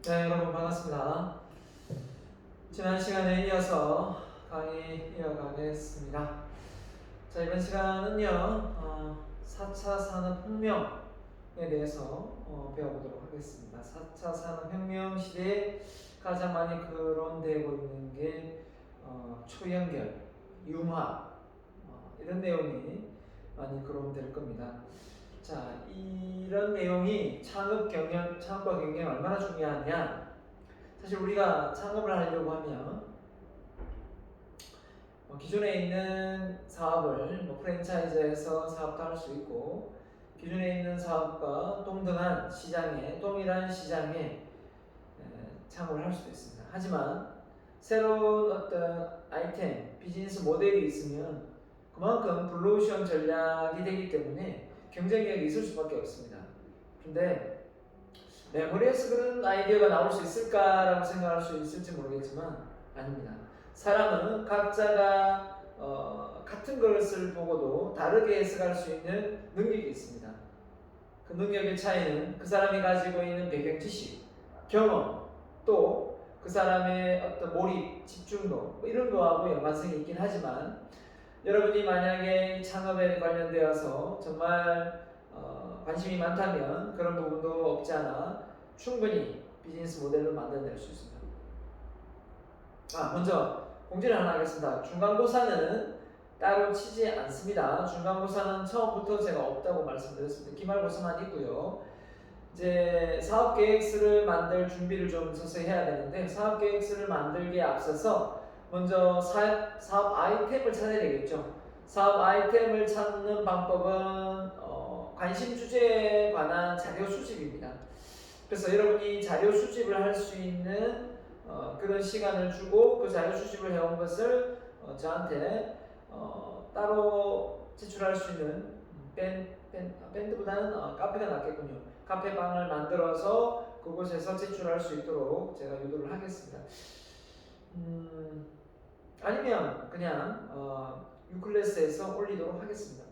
네, 여러분 반갑습니다. 지난 시간에 이어서 강의 이어가겠습니다. 자, 이번 시간은요, 4차 산업혁명에 대해서 배워보도록 하겠습니다. 4차 산업혁명 시대에 가장 많이 거론되고 있는 게 초연결, 융합, 이런 내용이 많이 거론될 겁니다. 자, 이런 내용이 창업과 경영에 얼마나 중요하냐? 사실 우리가 창업을 하려고 하면 기존에 있는 사업을 프랜차이즈에서 사업도 할 수 있고, 기존에 있는 사업과 동일한 시장에 창업을 할 수도 있습니다. 하지만 새로운 어떤 아이템, 비즈니스 모델이 있으면 그만큼 블루오션 전략이 되기 때문에 경쟁력이 있을 수밖에 없습니다. 그런데 내 머리에서 그런 아이디어가 나올 수 있을까라고 생각할 수 있을지 모르겠지만 아닙니다. 사람은 각자가 같은 것을 보고도 다르게 해석할 수 있는 능력이 있습니다. 그 능력의 차이는 그 사람이 가지고 있는 배경 지식, 경험, 또 그 사람의 어떤 몰입, 집중도 이런 거하고 연관성이 있긴 하지만, 여러분이 만약에 창업에 관련되어서 정말 관심이 많다면 그런 부분도 없지 않아 충분히 비즈니스 모델을 만들어낼 수 있습니다. 먼저 공지를 하나 하겠습니다. 중간고사는 따로 치지 않습니다. 중간고사는 처음부터 제가 없다고 말씀드렸습니다. 기말고사만 있고요. 이제 사업계획서를 만들 준비를 좀 서서히 해야 되는데, 사업계획서를 만들기에 앞서서 먼저 사업 아이템을 찾아야 되겠죠. 사업 아이템을 찾는 방법은 관심 주제에 관한 자료 수집입니다. 그래서 여러분이 자료 수집을 할 수 있는 그런 시간을 주고 그 자료 수집을 해온 것을 저한테 따로 제출할 수 있는 밴드보다는 카페가 낫겠군요. 카페방을 만들어서 그곳에서 제출할 수 있도록 제가 유도를 하겠습니다. 아니면 그냥 유클래스에서 올리도록 하겠습니다.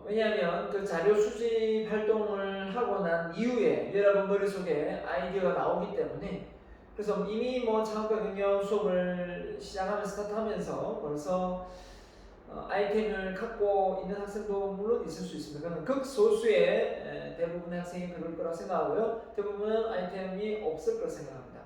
왜냐하면 그 자료 수집 활동을 하고 난 이후에 여러분 머릿속에 아이디어가 나오기 때문에, 그래서 이미 창업과 경영 수업을 스타트하면서 벌써 아이템을 갖고 있는 학생도 물론 있을 수 있습니다. 그건 극소수의 대부분의 학생이 그럴 거라 생각하고요. 대부분은 아이템이 없을 거라 생각합니다.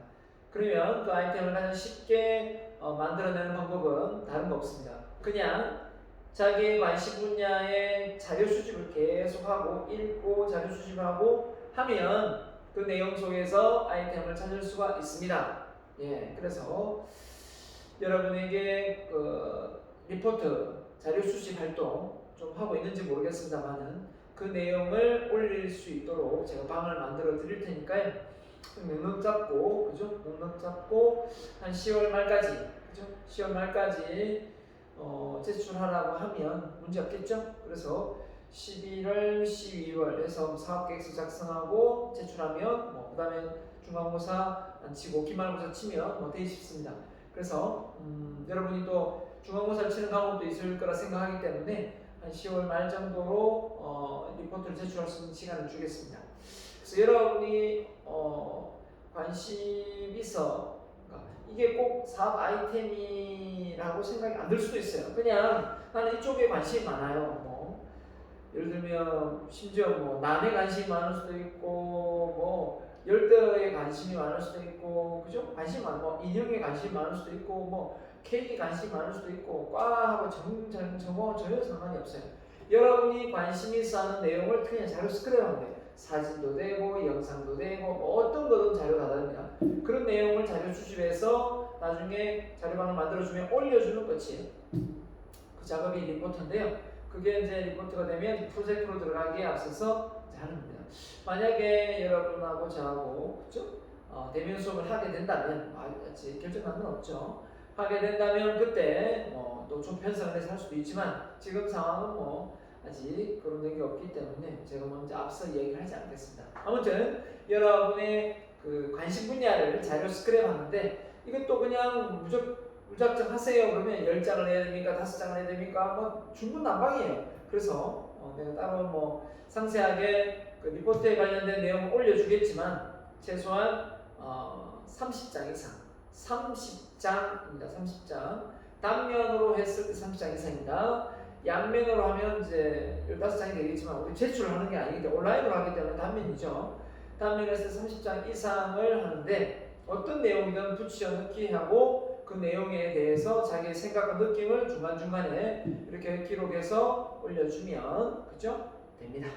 그러면 그 아이템을 가장 쉽게 만들어내는 방법은 다른 거 없습니다. 그냥 자기의 관심 분야의 자료 수집을 계속하고 읽고 자료 수집하고 하면 그 내용 속에서 아이템을 찾을 수가 있습니다. 그래서 여러분에게 리포트, 자료 수집 활동 좀 하고 있는지 모르겠습니다만은 그 내용을 올릴 수 있도록 제가 방을 만들어 드릴 테니까요. 넉넉 잡고, 한 10월 말까지, 10월 말까지 제출하라고 하면 문제 없겠죠? 그래서 11월, 12월 해서 사업계획서 작성하고 제출하면 그 다음에 중간고사 안 치고 기말고사 치면 되게 쉽습니다. 그래서 여러분이 또 중간고사를 치는 과목도 있을 거라 생각하기 때문에 한 10월 말 정도로 리포트를 제출할 수 있는 시간을 주겠습니다. 그래서 여러분이 관심 있어, 이게 꼭 사업 아이템이라고 생각이 안 들 수도 있어요. 그냥 나는 이쪽에 관심이 많아요. 예를 들면 심지어 난에 관심이 많을 수도 있고 열대어에 관심이 많을 수도 있고, 그죠? 관심이 많고 인형에 관심이 많을 수도 있고 케이크에 관심이 많을 수도 있고, 과하고 전공하고 전혀 상관이 없어요. 여러분이 관심이 있어 하는 내용을 그냥 자료 스크랩하면 돼요. 사진도 되고 영상도 되고 어떤 거든 자료 다 됩니다. 그런 내용을 자료 수집해서 나중에 자료방을 만들어주면 올려주는 끝이에요. 그 작업이 리포트인데요. 그게 이제 리포트가 되면 프로젝트로 들어가기에 앞서서 하는 겁니다. 만약에 여러분하고 저하고 대면 수업을 하게 된다면, 아직 결정난 건 없죠. 하게 된다면 그때 또 좀 편성을 해서 할 수도 있지만, 지금 상황은 아직 그런 게 없기 때문에 제가 먼저 앞서 얘기를 하지 않겠습니다. 아무튼 여러분의 그 관심 분야를 자료 스크랩 하는데, 이것도 그냥 무작정 하세요 그러면 10장을 해야 됩니까? 5장을 해야 됩니까? 중구난방이에요. 그래서 내가 따로 상세하게 그 리포트에 관련된 내용을 올려주겠지만 최소한 30장 이상, 30장입니다. 30장. 단면으로 했을 때 30장 이상입니다. 양면으로 하면 이제 15장이 되겠지만 우리 제출을 하는 게 아니기 때문에 온라인으로 하기 때문에 단면이죠. 단면에서 30장 이상을 하는데 어떤 내용이든 붙여 넣기 하고 그 내용에 대해서 자기의 생각과 느낌을 중간중간에 이렇게 기록해서 올려주면 그죠? 됩니다.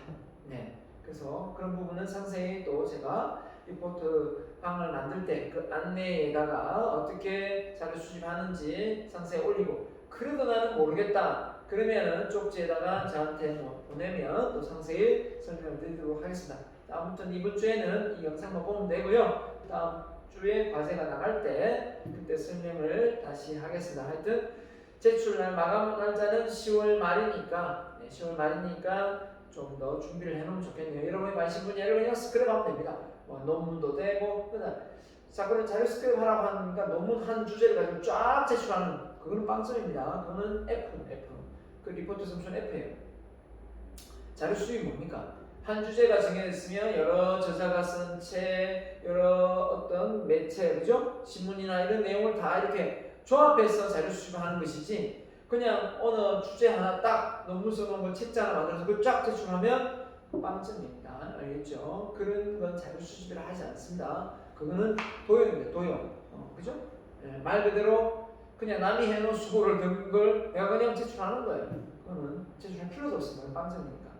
네. 그래서 그런 부분은 상세히 또 제가 리포트 방을 만들 때 그 안내에다가 어떻게 자료 수집하는지 상세히 올리고 그래도 나는 모르겠다 그러면은 쪽지에다가 저한테 보내면 또 상세히 설명을 드리도록 하겠습니다. 아무튼 이번 주에는 이 영상만 보면 되고요. 다음 주에 과제가 나갈 때 그때 설명을 다시 하겠습니다. 하여튼 제출날 마감 날짜는 10월 말이니까 10월 말이니까 좀 더 준비를 해놓으면 좋겠네요. 여러분이 관심 분야를 그냥 스크랩 하면 됩니다. 뭐 논문도 되고 자 그럼 자료 스크랩 하라고 하니까 논문 한 주제를 가지고 쫙 제출하는 그거는 빵점입니다. 그거는 F 그 리포트 점수는 F예요. 자료 수입이 뭡니까? 한 주제가 정해졌으면 여러 저자가 쓴 책, 여러 어떤 매체, 그죠? 신문이나 이런 내용을 다 이렇게 조합해서 자료 수집하는 것이지 그냥 어느 주제 하나 딱 논문 써놓은 걸 책자 하나 만들어서 그걸 쫙 제출하면 빵점입니다. 알겠죠? 그런 건 자료 수집을 하지 않습니다. 그거는 도용입니다. 도용. 그죠? 네, 말 그대로 그냥 남이 해놓은 수고를 든 걸 내가 그냥 제출하는 거예요. 그거는 제출할 필요도 없습니다. 빵점이니까.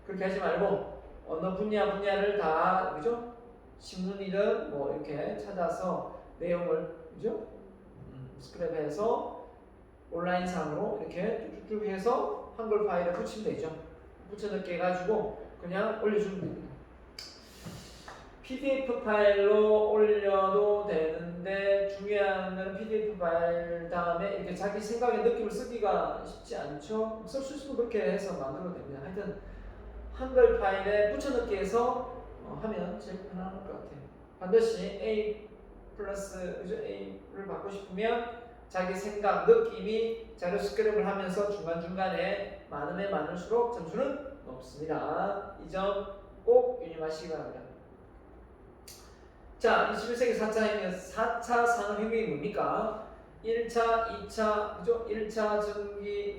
그렇게 하지 말고 어느 분야를 다 그죠? 신문이든 뭐 이렇게 찾아서 내용을 그죠? 스크랩해서 온라인상으로 이렇게 쭉쭉 해서 한글 파일에 붙이면 되죠. 붙여넣기 해가지고 그냥 올려주면 됩니다. PDF 파일로 올려도 되는데 중요한 건 PDF 파일 다음에 이렇게 자기 생각의 느낌을 쓰기가 쉽지 않죠. 쓸 수 있으면 그렇게 해서 만들어도 됩니다. 하여튼 한글 파일에 붙여넣기 해서 하면 제일 편안할 것 같아요. 반드시 A 플러스 A를 받고 싶으면 자기 생각, 느낌이 자료 스크랩을 하면서 중간중간에 많으면 많을수록 점수는 높습니다. 이 점 꼭 유념하시기 바랍니다. 자, 21세기 4차 산업혁명이 뭡니까? 1차, 2차, 그죠? 1차 전기,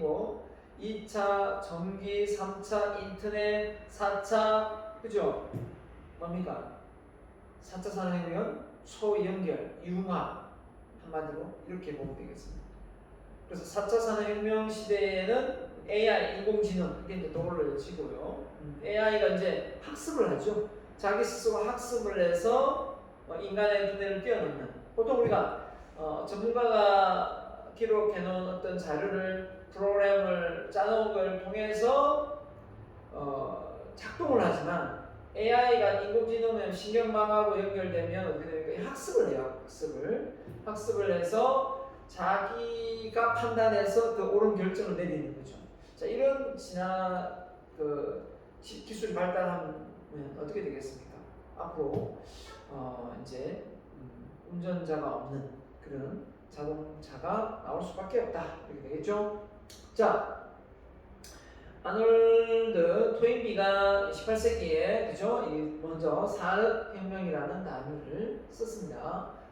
2차 전기, 3차 인터넷, 4차, 그죠? 뭡니까? 4차 산업혁명은 초연결, 융합, 한마디로 이렇게 보면 되겠습니다. 그래서 4차 산업혁명 시대에는 AI, 인공지능, 이게 이제 떠올려지고요. AI가 이제 학습을 하죠. 자기 스스로 학습을 해서 인간의 두뇌를 뛰어넘는. 보통 우리가 전문가가 기록해놓은 어떤 자료를 프로그램을 짜놓은 걸 통해서 작동을 하지만 AI가 인공지능은 신경망하고 연결되면 어떻게 됩니까? 학습을 해요. 학습을 해서 자기가 판단해서 더 옳은 결정을 내리는 거죠. 자, 이런 기술이 발달하면 어떻게 되겠습니까? 앞으로 이제 운전자가 없는 그런 자동차가 나올 수밖에 없다. 이렇게 되겠죠. 자, 아놀드 토인비가 18세기에 그죠? 먼저 산업혁명이라는 단어를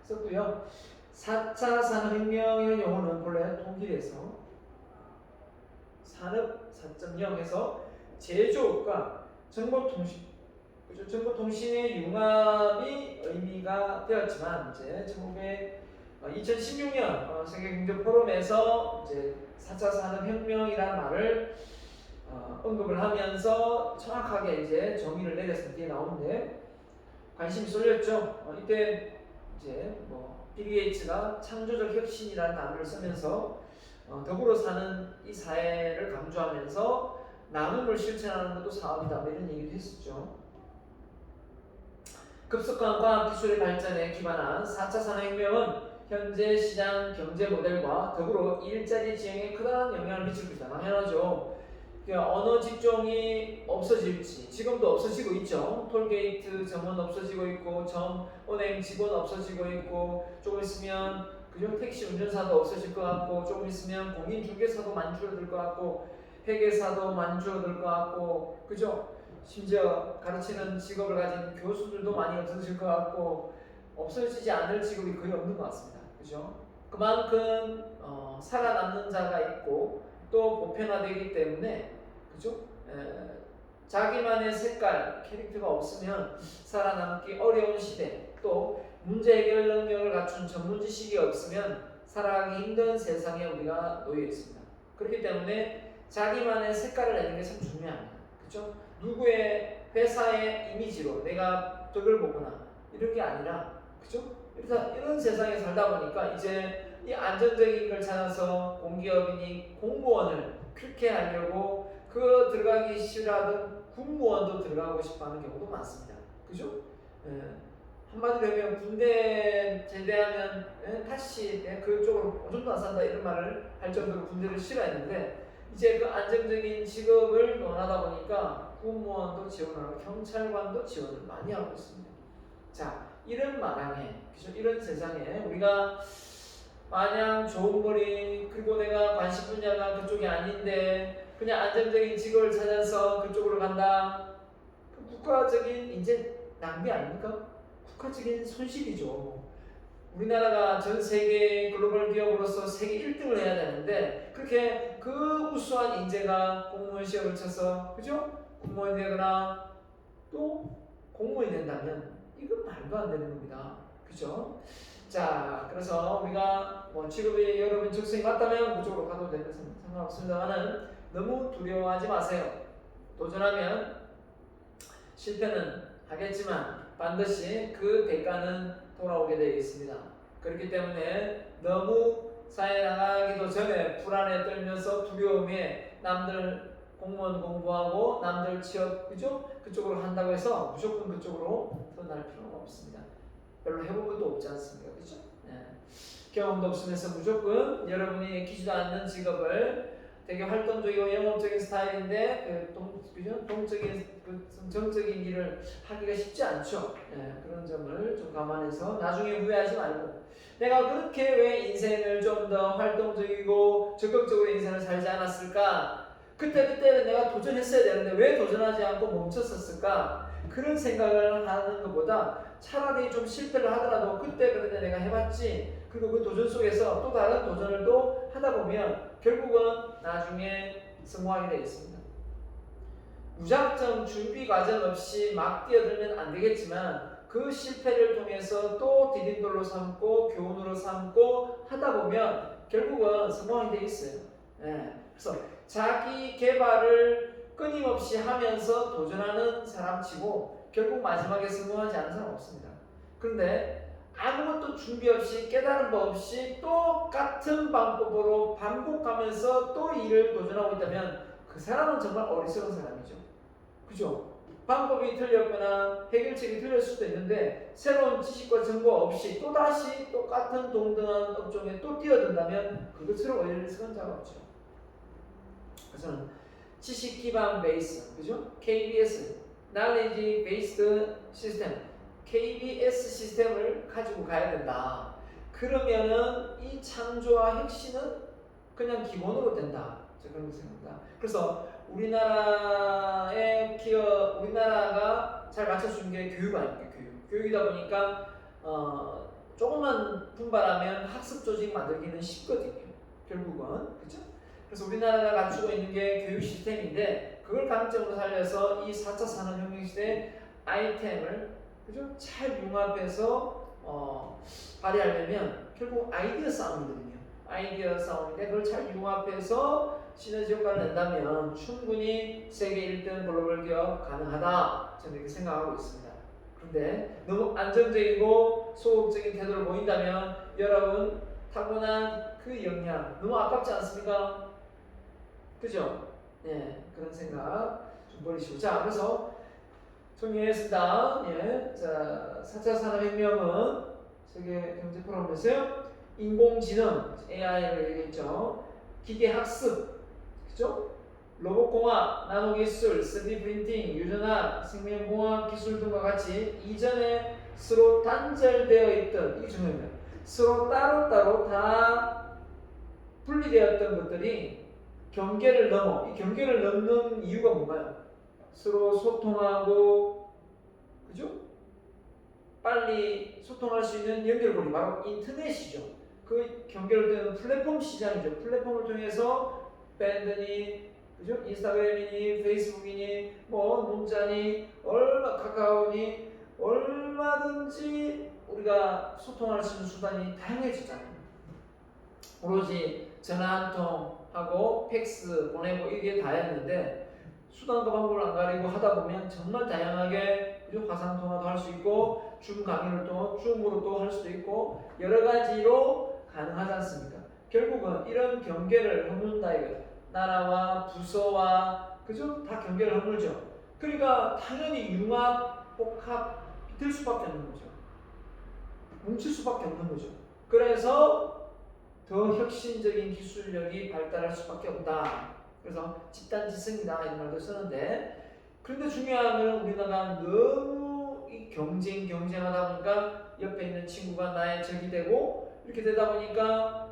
썼고요. 4차 산업혁명의 용어는 본래 통일에서 산업 4.0에서 제조업과 정보통신의 융합이 의미가 되었지만 이제 2016년 세계경제포럼에서 이제 4차 산업혁명이라는 말을 언급을 하면서 정확하게 이제 정의를 내렸을 때 나오는데 관심이 쏠렸죠. 이때 이제 빌 게이츠가 창조적 혁신이라는 단어를 쓰면서 더불어 사는 이 사회를 강조하면서 나눔을 실천하는 것도 사업이다. 이런 얘기도 했었죠. 급속한 과학기술의 발전에 기반한 4차 산업혁명은 현재 시장 경제 모델과 더불어 일자리 지형에 크다란 영향을 미칠 것이다. 당연하죠. 어느 직종이 없어질지 지금도 없어지고 있죠. 톨게이트 점원 없어지고 있고 은행 직원 없어지고 있고 조금 있으면 그죠? 택시 운전사도 없어질 것 같고 조금 있으면 공인중개사도 많이 줄어들 것 같고 회계사도 많이 줄어들 것 같고 그죠? 심지어 가르치는 직업을 가진 교수들도 많이 없어질 것 같고 없어지지 않을 직업이 거의 없는 것 같습니다. 그죠? 그만큼 살아남는 자가 있고 또 보편화되기 때문에 그죠? 자기만의 색깔, 캐릭터가 없으면 살아남기 어려운 시대, 또 문제 해결 능력을 갖춘 전문 지식이 없으면 살아가기 힘든 세상에 우리가 놓여 있습니다. 그렇기 때문에 자기만의 색깔을 내는 게 참 중요합니다. 그렇죠? 누구의 회사의 이미지로 내가 덕을 보거나 이런 게 아니라, 그렇죠? 이런 세상에 살다 보니까 이제 이 안정적인 걸 찾아서 공기업이니 공무원을 그렇게 하려고 그 들어가기 싫어하던 군무원도 들어가고 싶어하는 경우도 많습니다. 그죠? 한마디로 하면 군대 제대하면 다시 그쪽으로 오줌도 안 산다 이런 말을 할 정도로 군대를 싫어했는데 이제 그 안정적인 직업을 원하다 보니까 군무원도 지원하고 경찰관도 지원을 많이 하고 있습니다. 자, 이런 마당에, 그죠? 이런 세상에 우리가 마냥 좋은 거리 그리고 내가 관심 분야가 그쪽이 아닌데 그냥 안정적인 직업을 찾아서 그쪽으로 간다. 그 국가적인 인재 낭비 아닙니까? 국가적인 손실이죠. 우리나라가 전 세계 글로벌 기업으로서 세계 1등을 해야 되는데 그렇게 그 우수한 인재가 공무원 시험을 쳐서 그죠? 공무원이 되거나 또 공무원이 된다면 이건 말도 안 되는 겁니다. 그죠? 자, 그래서 우리가 직업이 여러분 적성이 맞다면 그쪽으로 가도 되는 상관없습니다만은 너무 두려워하지 마세요. 도전하면 실패는 하겠지만 반드시 그 대가는 돌아오게 되어 있습니다. 그렇기 때문에 너무 사회 나가기도 전에 불안에 떨면서 두려움에 남들 공무원 공부하고 남들 취업 그죠? 그쪽으로 한다고 해서 무조건 그쪽으로 날 필요는 없습니다. 별로 해본 것도 없지 않습니까? 그죠? 경험도 없으면서 무조건 여러분이 익히지도 않는 직업을 되게 활동적이고 영업적인 스타일인데 동적인 정적인 일을 하기가 쉽지 않죠. 그런 점을 좀 감안해서 나중에 후회하지 말고 내가 그렇게 왜 인생을 좀 더 활동적이고 적극적으로 인생을 살지 않았을까? 그때 내가 도전했어야 되는데 왜 도전하지 않고 멈췄었을까? 그런 생각을 하는 것보다 차라리 좀 실패를 하더라도 그때 그런데 내가 해봤지. 그리고 그 도전 속에서 또 다른 도전을 또 하다 보면 결국은 나중에 성공하게 되겠습니다. 무작정 준비 과정 없이 막 뛰어들면 안 되겠지만 그 실패를 통해서 또 디딤돌로 삼고 교훈으로 삼고 하다 보면 결국은 성공하게 되어 있어요. 그래서 자기 개발을 끊임없이 하면서 도전하는 사람치고 결국 마지막에 성공하지 않는 사람 없습니다. 그런데 아무것도 준비 없이 깨달은 법 없이 똑같은 방법으로 반복하면서 또 일을 도전하고 있다면 그 사람은 정말 어리석은 사람이죠. 그죠? 방법이 틀렸거나 해결책이 틀릴 수도 있는데 새로운 지식과 정보 없이 또다시 똑같은 동등한 업종에 또 뛰어든다면 그것으로 어리석은 자가 없죠. 그래서 지식 기반 베이스, 그죠? KBS, Knowledge Based System, KBS 시스템을 가지고 가야 된다. 그러면은 이 창조와 혁신은 그냥 기본으로 된다. 그런 생각입니다. 그래서 우리나라가 잘 맞춰준 게 교육 아닙니까? 교육이다 보니까 조금만 분발하면 학습 조직 만들기는 쉽거든요. 결국은 그렇죠? 그래서 우리나라가 갖추고 있는 게 교육 시스템인데 그걸 강점으로 살려서 이 4차 산업혁명 시대 아이템을 그죠? 잘 융합해서 발휘하려면 결국 아이디어 싸움이거든요. 아이디어 싸움인데 그걸 잘 융합해서 시너지 효과를 낸다면 충분히 세계 1등 글로벌 기업 가능하다. 저는 이렇게 생각하고 있습니다. 그런데 너무 안정적이고 소극적인 태도를 보인다면 여러분 타고난 그 역량 너무 아깝지 않습니까? 그죠? 그런 생각 좀 버리시고. 자, 그래서 정리했습니다. 자, 4차 산업혁명은 세계 경제 포럼에서요. 인공지능, AI를 얘기했죠. 기계학습, 그죠? 로봇공학, 나노기술, 3D 프린팅, 유전학, 생명공학 기술 등과 같이 이전에 서로 단절되어 있던, 이게 중요합니다. 서로 따로따로 다 분리되었던 것들이 경계를 넘어, 이 경계를 넘는 이유가 뭔가요? 서로 소통하고, 그죠? 빨리 소통할 수 있는 연결고리, 바로 인터넷이죠. 그 연결되는 플랫폼 시장이죠. 플랫폼을 통해서 밴드니, 그죠? 인스타그램이니, 페이스북이니, 뭐 문자니, 카카오니, 얼마든지 우리가 소통할 수 있는 수단이 다양해지잖아요. 오로지 전화 한 통하고 팩스 보내고 이게 다였는데, 수단과 방법을 안 가리고 하다 보면 정말 다양하게, 그죠? 화상 통화도 할 수 있고, 줌 강의를 또 줌으로 또 할 수도 있고, 여러 가지로 가능하지 않습니까? 결국은 이런 경계를 허문다 이거죠. 나라와 부서와, 그죠? 다 경계를 허물죠. 그러니까 당연히 융합, 복합 될 수밖에 없는 거죠. 뭉칠 수밖에 없는 거죠. 그래서 더 혁신적인 기술력이 발달할 수밖에 없다. 그래서 집단지성이다 이런 말도 쓰는데, 그런데 중요한 건 우리나라가 너무 이 경쟁하다 보니까 옆에 있는 친구가 나의 적이 되고, 이렇게 되다 보니까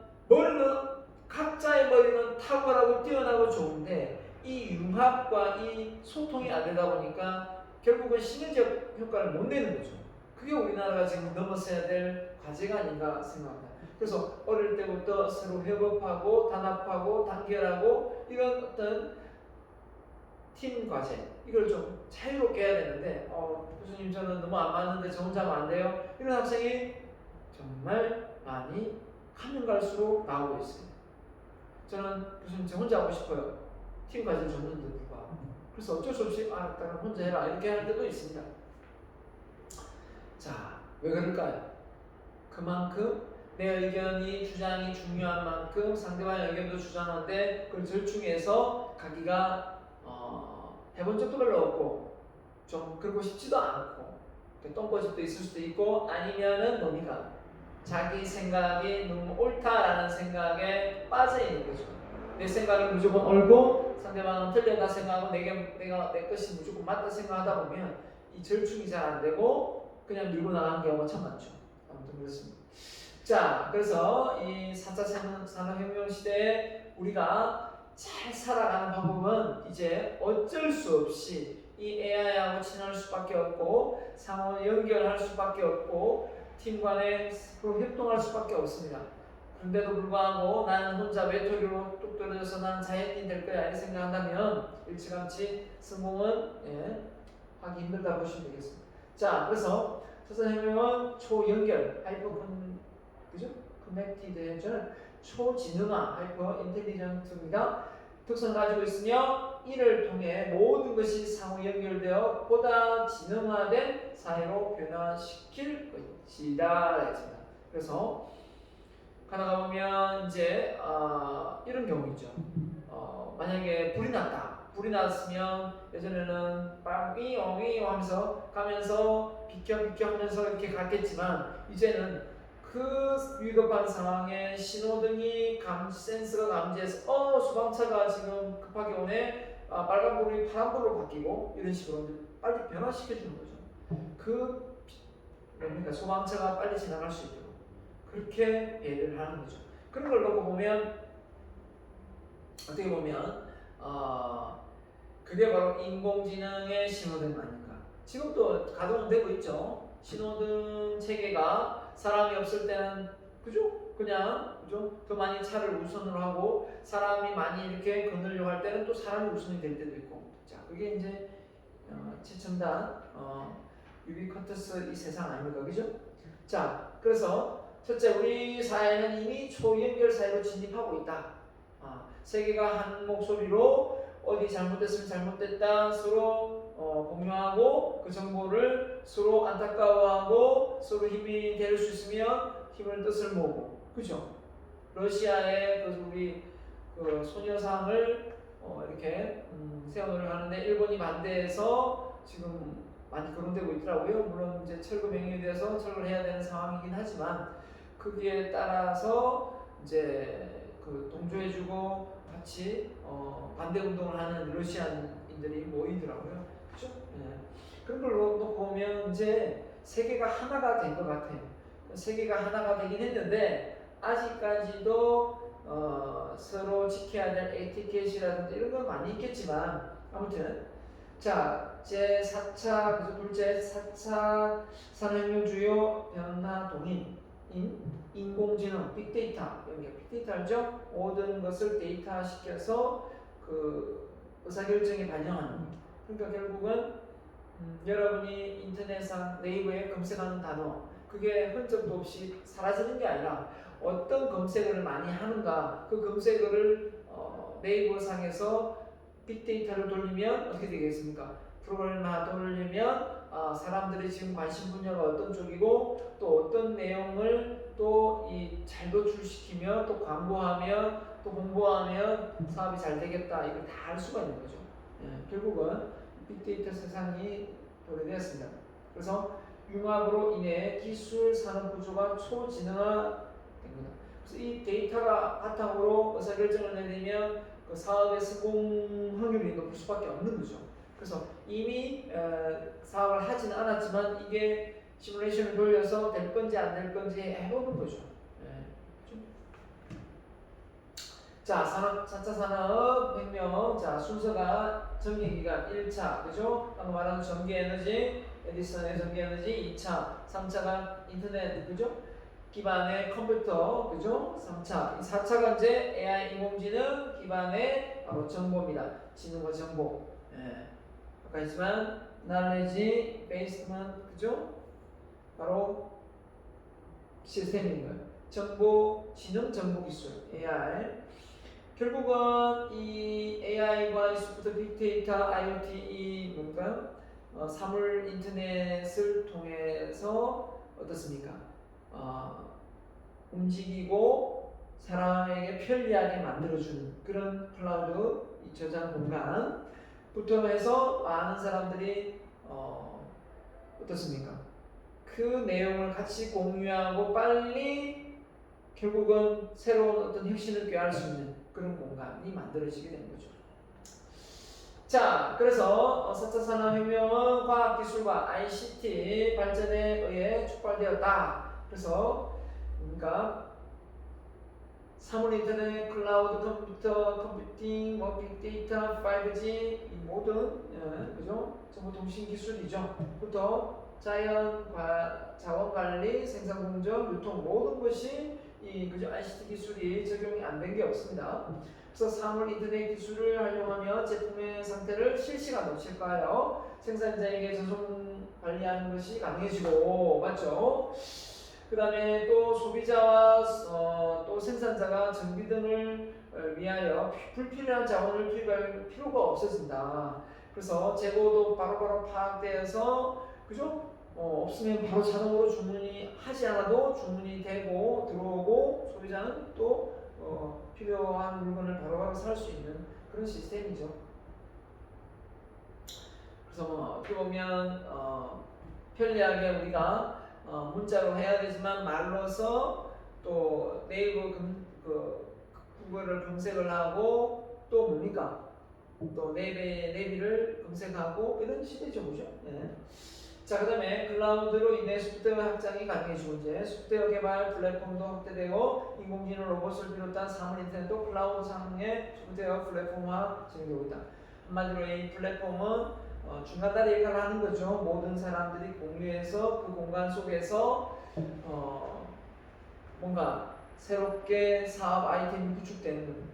각자의 머리는 탁월하고 뛰어나고 좋은데 이 융합과 이 소통이 안 되다 보니까 결국은 시너지적 효과를 못 내는 거죠. 그게 우리나라가 지금 넘어서야 될 과제가 아닌가 생각합니다. 그래서 어릴 때부터 서로 협업하고 단합하고 단결하고 이런 어떤 팀 과제, 이걸 좀 자유롭게 해야 되는데, 교수님 저는 너무 안 맞는데 저 혼자 하면 안 돼요? 이런 학생이 정말 많이 가면 갈수록 나오고 있어요. 저는 교수님 저 혼자 하고 싶어요. 팀 과제를 줬는데 불구하고. 그래서 어쩔 수 없이 그럼 혼자 해라 이렇게 할 때도 있습니다. 자, 왜 그럴까요? 그만큼 내 의견이, 주장이 중요한 만큼 상대방의 의견도 주장하는데 그걸 절충해서 가기가 해본 적도 별로 없고 좀 그러고 싶지도 않고 똥꼬집도 있을 수도 있고, 아니면은 뭡니까? 자기 생각이 너무 옳다라는 생각에 빠져 있는 거죠. 내 생각이 무조건 옳고 상대방은 틀렸다 생각하고 내 것이 무조건 맞다 생각하다 보면 이 절충이 잘 안 되고 그냥 밀고 나가는 경우가 참 많죠. 아무튼 그렇습니다. 자, 그래서 이 4차 산업혁명 시대에 우리가 잘 살아가는 방법은 이제 어쩔 수 없이 이 AI하고 친할 수밖에 없고, 상호 연결할 수밖에 없고, 팀 간에 협동할 수밖에 없습니다. 그런데도 불구하고 나는 혼자 외톨이로 뚝 떨어져서 나는 자연인 될 거야 이렇게 생각한다면 일찌감치 성공은 하기 힘들다 보시면 되겠습니다. 자, 그래서 사사혁명은 초연결, 그죠? 커넥티드는 초지능화, 하이퍼 인텔리전트입니다. 특성을 가지고 있으며 이를 통해 모든 것이 상호 연결되어 보다 지능화된 사회로 변화시킬 것이다 했습니다. 그래서 가다가 보면 이제 이런 경우 있죠. 만약에 불이 났다. 불이 났으면 예전에는 빵삐 하면서 가면서 비켜 하면서 이렇게 갔겠지만, 이제는 그 위급한 상황에 신호등이 센서가 감지해서 소방차가 지금 급하게 오네, 빨간불이 파란불로 바뀌고 이런 식으로 빨리 변화시켜주는 거죠. 그러니까 소방차가 빨리 지나갈 수 있도록 그렇게 배려를 하는 거죠. 그런 걸 놓고 보면 어떻게 보면 그게 바로 인공지능의 신호등 아닌가. 지금도 가동은 되고 있죠. 신호등 체계가 사람이 없을 때는 그죠? 더 많이 차를 우선으로 하고, 사람이 많이 이렇게 건너려고 할 때는 또 사람이 우선이 될 때도 있고. 자, 그게 이제 최첨단 유비쿼터스 이 세상 아닙니까, 그죠? 자, 그래서 첫째, 우리 사회는 이미 초연결 사회로 진입하고 있다. 세계가 한 목소리로 어디 잘못됐으면 잘못됐다 서로 공유하고, 그 정보를 서로 안타까워하고 서로 힘이 될 수 있으면 힘을 뜻을 모으고, 그죠? 러시아의 우리 소녀상을 이렇게 세워놓으려 하는데 일본이 반대해서 지금 많이 거론되고 있더라고요. 물론 이제 철거 명령에 대해서 철거를 해야 되는 상황이긴 하지만, 거기에 따라서 이제 동조해주고 같이 반대 운동을 하는 러시아인들이 모이더라고요. 그렇죠? 네. 그런 걸 놓고 보면 이제 세계가 하나가 된 것 같아요. 세계가 하나가 되긴 했는데 아직까지도 서로 지켜야 될 에티켓이라든지 이런 건 많이 있겠지만, 아무튼 자, 제4차, 그래서 둘째 4차 산업혁명 주요 변화 동인 인공지능, 빅데이터, 여기 빅데이터 알죠? 모든 것을 데이터화시켜서 그 의사결정에 반영하는. 그러니까 결국은 여러분이 인터넷상 네이버에 검색하는 단어, 그게 흔적도 없이 사라지는 게 아니라 어떤 검색어를 많이 하는가, 그 검색어를 네이버 상에서 빅데이터를 돌리면 어떻게 되겠습니까? 프로그램을 돌리면 사람들이 지금 관심 분야가 어떤 쪽이고 또 어떤 내용을 또 잘 도출시키며 또 광고하며 또 홍보하면 사업이 잘 되겠다, 이걸 다 알 수가 있는 거죠. 결국은 빅데이터 세상이 도래되었습니다. 그래서 융합으로 인해 기술 산업 구조가 초진화된 거다. 그래서 이 데이터가 바탕으로 의사결정을 내리면 그 사업의 성공 확률이 높을 수밖에 없는 거죠. 그래서 이미 사업을 하지는 않았지만 이게 시뮬레이션을 돌려서 될 건지 안 될 건지 해보는 거죠. 자, 4차 산업혁명. 자, 순서가 전기기관 1차, 그죠? 방금 말한 전기에너지, 에디슨의 전기에너지 2차, 3차가 인터넷, 그죠? 기반의 컴퓨터, 그죠? 3차, 4차가 이제 AI 인공지능 기반의 바로 정보입니다. 지능과 정보. 아까 했지만 knowledge based만, 그죠? 바로 시스템인 거예요. 정보, 지능, 정보 기술, AI. 결국은 이 AI와 소프트 빅데이터, IoT 이 뭔가 사물 인터넷을 통해서 어떻습니까? 움직이고 사람에게 편리하게 만들어주는 그런 클라우드 저장 공간부터 해서 많은 사람들이 어떻습니까? 그 내용을 같이 공유하고 빨리 결국은 새로운 어떤 혁신을 꾀할 수 있는 그런 공간이 만들어지게 된 거죠. 자, 그래서 4차 산업혁명은 과학기술과 ICT 발전에 의해 촉발되었다. 그래서 그러니까 사물 인터넷, 클라우드 컴퓨터, 컴퓨팅, 빅데이터, 5G 이 모든 그죠? 정보통신 기술이죠. 부터 자원 관리, 생산 공정, 유통 모든 것이 그죠? ICT 기술이 적용이 안 된 게 없습니다. 그래서 사물 인터넷 기술을 활용하며 제품의 상태를 실시간으로 체크하여 생산자에게 전송 관리하는 것이 가능해지고, 맞죠? 그 다음에 또 소비자와 또 생산자가 전기 등을 위하여 불필요한 자원을 투입할 필요가 없어진다. 그래서 재고도 바로바로 파악되어서, 그죠? 없으면 바로 자동으로 주문이 하지 않아도 주문이 되고 들어오고 소비자는 또 필요한 물건을 바로바로 살 수 있는 그런 시스템이죠. 그래서 어떻게 보면 편리하게 우리가 문자로 해야 되지만 말로서 또 네이버 구글을 검색을 하고 또 뭡니까? 또 네비를 검색하고 이런 시대죠, 그죠? 네. 자, 그 다음에 클라우드로 인해 소프트웨어 확장이 가능해지고 이제 소프트웨어 개발 플랫폼도 확대되고 인공지능 로봇을 비롯한 사물 인터넷도 클라우드 상의 소프트웨어 플랫폼화 진행되고 있다. 한마디로 이 플랫폼은 중간다리 역할을 하는 거죠. 모든 사람들이 공유해서 그 공간 속에서 뭔가 새롭게 사업 아이템이 구축되는 거예요.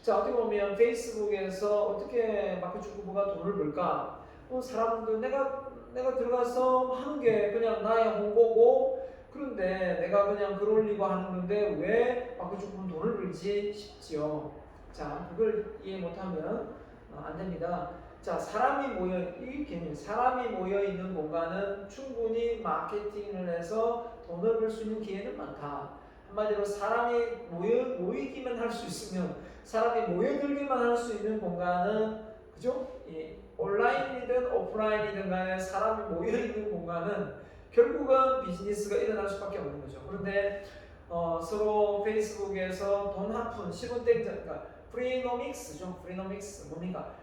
자, 어떻게 보면 페이스북에서 어떻게 마크 주커버가 돈을 벌까? 사람들 내가 들어가서 하는 게 그냥 나의 홍보고, 그런데 내가 그냥 글 올리고 하는 건데 왜 마크 주커버는 돈을 벌지 싶지요. 자, 그걸 이해 못하면 안 됩니다. 자, 이 개념, 사람이 모여 있는 공간은 충분히 마케팅을 해서 돈을 벌 수 있는 기회는 많다. 한마디로 사람이 모이기만 할 수 있으면, 사람이 모여들기만 할 수 있는 공간은, 그죠? 온라인이든 오프라인이든 간에 사람이 모여있는 공간은 결국은 비즈니스가 일어날 수밖에 없는 거죠. 그런데 서로 페이스북에서 돈 한 푼, 10원 땡전, 그러니까 프리노믹스죠. 프리노믹스 뭡니까?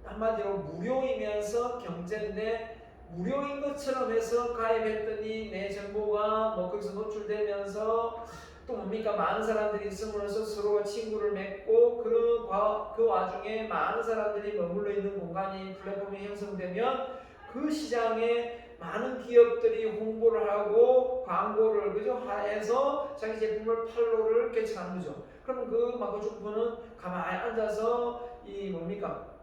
한마디로 무료이면서 경제인데 무료인 것처럼 해서 가입했더니 내 정보가 뭐 거기서 노출되면서 또 뭡니까? 많은 사람들이 있음으로써 서로가 친구를 맺고 그 와중에 많은 사람들이 머물러 있는 공간이 플랫폼이 형성되면 그 시장에 많은 기업들이 홍보를 하고 광고를 그죠? 해서 자기 제품을 판로를 개척하는 거죠. 그럼 그 마크 주커버는 가만히 앉아서 이 뭡니까?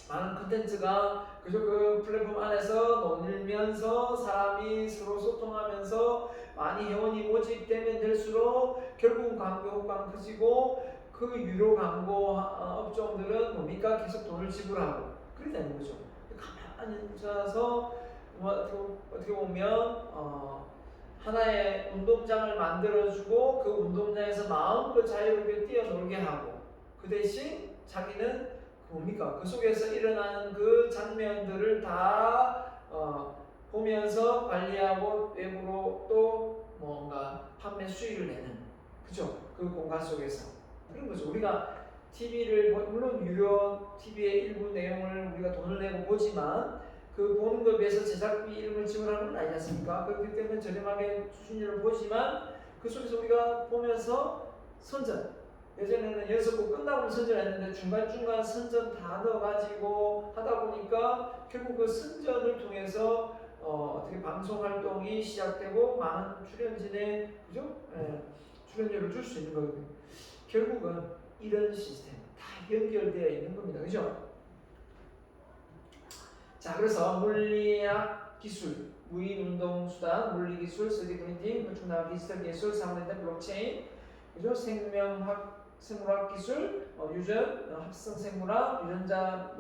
많은 컨텐츠가 그저 그 플랫폼 안에서 논일면서 사람이 서로 소통하면서 많이 회원이 모집되면 될수록 결국은 광고 효과는 커지고 그 유료 광고 업종들은 뭡니까? 계속 돈을 지불하고 그렇게 되는 거죠. 가만히 앉아서 어떻게 보면 하나의 운동장을 만들어주고 그 운동장에서 마음껏 자유롭게 뛰어놀게 하고 그 대신 자기는 뭡니까? 그 속에서 일어나는 그 장면들을 다 보면서 관리하고 외부로 또 뭔가 판매 수익을 내는 그죠? 그 공간 속에서 그런 거죠. 우리가 TV를 물론 유료 TV의 일부 내용을 우리가 돈을 내고 보지만 그 보는 것에 비해서 제작비 이름을 지원하는 건 아니지 않습니까? 그렇기 때문에 저렴하게 수준으로 보지만 그 속에서 우리가 보면서 선전 예전에는 연습곡 끝나고 선전했는데 중간중간 선전 다 넣어가지고 하다 보니까 결국 그 선전을 통해서 어떻게 방송 활동이 시작되고 많은 출연진의 그죠? 출연료를 줄 수 있는 거거든요. 결국은 이런 시스템 다 연결되어 있는 겁니다. 그죠? 자, 그래서 물리학 기술, 무인 운동 수단, 물리 기술, 3D 프린팅, 건축 디지털 기술, 사무대된 블록체인, 그죠? 생물학 기술, 유전, 합성 생물학, 유전자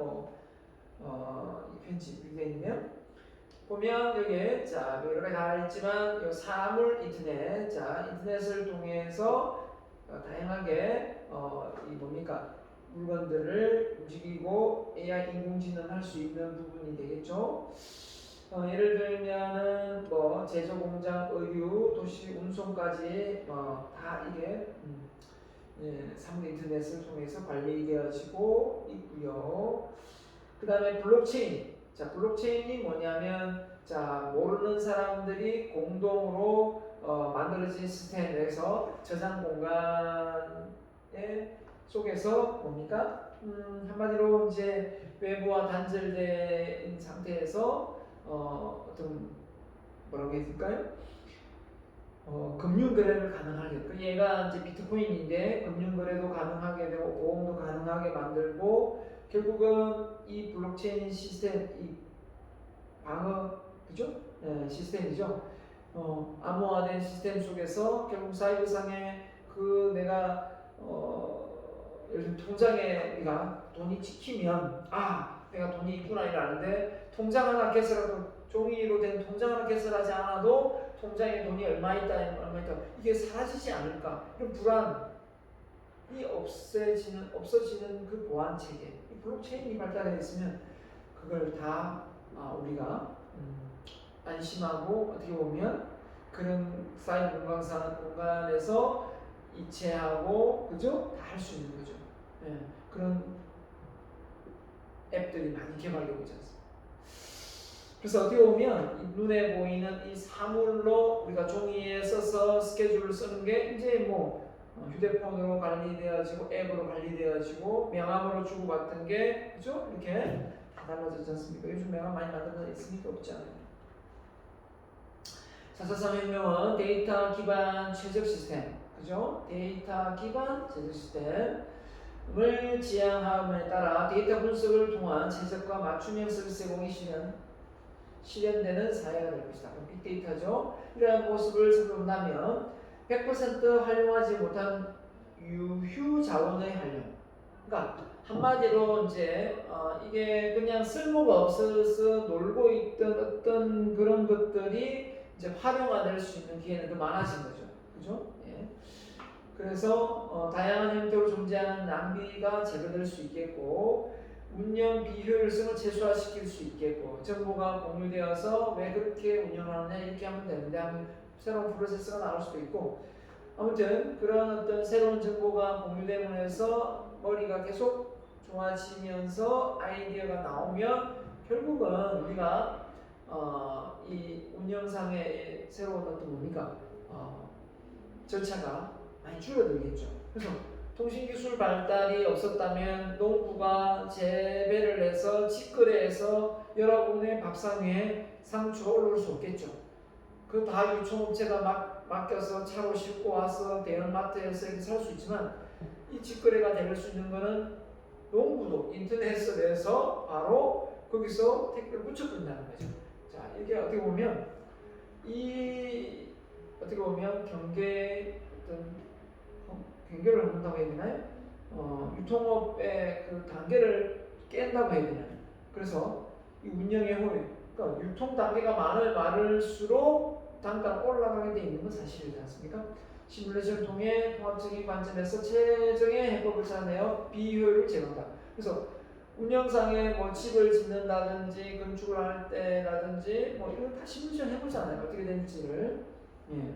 편집 이렇게 있네요. 보면 여기에 자 여러 가지 다 있지만 요 사물 인터넷, 자 인터넷을 통해서 다양하게 이 뭡니까 물건들을 움직이고 AI 인공지능 할 수 있는 부분이 되겠죠. 예를 들면은 제조 공장, 의류, 도시 운송까지 다 이게 사물 인터넷을 통해서 관리되어지고 있고요. 그 다음에 블록체인. 자, 블록체인이 뭐냐면 자 모르는 사람들이 공동으로 만들어진 시스템에서 저장 공간에 속에서 뭡니까? 한마디로 이제 외부와 단절된 상태에서 어떤 뭐라고 해야 될까요? 금융 거래를 가능하게. 얘가 이제 비트코인인데 금융 거래도 가능하게 되고 보험도 가능하게 만들고 결국은 이 블록체인 시스템, 이 방어 그죠? 시스템이죠. 암호화된 시스템 속에서 결국 사이버상에 그 내가 요즘 통장에 우리가 돈이 찍히면 내가 돈이 있구나 이러는데 통장 하나 개설하고 종이로 된 통장 하나 개설하지 않아도 통장에 돈이 얼마 있다 이게 사라지지 않을까 이런 불안이 없어지는 그 보안 체계 이 블록체인이 발달해 있으면 그걸 다 우리가 안심하고 어떻게 보면 그런 사이버 공간에서 이체하고 그죠? 다 할 수 있는 거죠. 그런 앱들이 많이 개발되고 있지 않습니까? 그래서 어떻게 보면 눈에 보이는 이 사물로 우리가 종이에 써서 스케줄을 쓰는 게 이제 휴대폰으로 관리되어지고 앱으로 관리되어지고 명함으로 주고받던 게 그죠? 이렇게 다 달라졌지 않습니까? 요즘 명함 많이 만들어져 있습니까? 없지 않아요. 4.4 혁명은 데이터 기반 최적 시스템 그죠? 데이터 기반 최적 시스템을 지향함에 따라 데이터 분석을 통한 최적과 맞춤형 서비스 제공이 실현되는 사회가 될 것이다. 빅데이터죠. 이러한 모습을 살펴본다면 100% 활용하지 못한 유휴 자원의 활용. 그러니까 한마디로 이제 이게 그냥 쓸모가 없어서 놀고 있던 어떤 그런 것들이 이제 활용화될 수 있는 기회는 더 많아진 거죠. 그죠? 예. 그래서 다양한 형태로 존재하는 낭비가 제거될 수 있겠고 운영 비효율성을 최소화시킬 수 있겠고 정보가 공유되어서 왜 그렇게 운영하느냐 이렇게 하면 되는데 하면 새로운 프로세스가 나올 수도 있고 아무튼 그런 어떤 새로운 정보가 공유됨으로 해서 머리가 계속 좋아지면서 아이디어가 나오면 결국은 우리가 이 운영상의 새로운 어떤 뭡니까 절차가 많이 줄어들겠죠. 그래서 통신기술 발달이 없었다면 농부가 재배를 해서 직거래해서 여러 군데 밥상 위에 상추가 올라올 수 없겠죠. 그 다 유통업체가 맡겨서 차로 싣고 와서 대형마트에서 이렇게 살 수 있지만 이 직거래가 될 수 있는 거는 농부도 인터넷에서 바로 거기서 택배를 붙여준다는 거죠. 자, 이게 어떻게 보면 경계 경계를 한다고 해야 되나요? 유통업의 그 단계를 깬다고 해야 되나요? 그래서 이 운영의 효율, 그러니까 유통 단계가 많을수록 단가가 올라가게 돼 있는 건 사실이지 않습니까? 시뮬레이션을 통해 통합적인 관점에서 최적의 해법을 찾아내어 비효율을 제거한다. 그래서 운영상에 뭐 집을 짓는다든지 건축을 할 때라든지 뭐 이런 다 시뮬레이션 해보잖아요. 어떻게 되는지를. 예.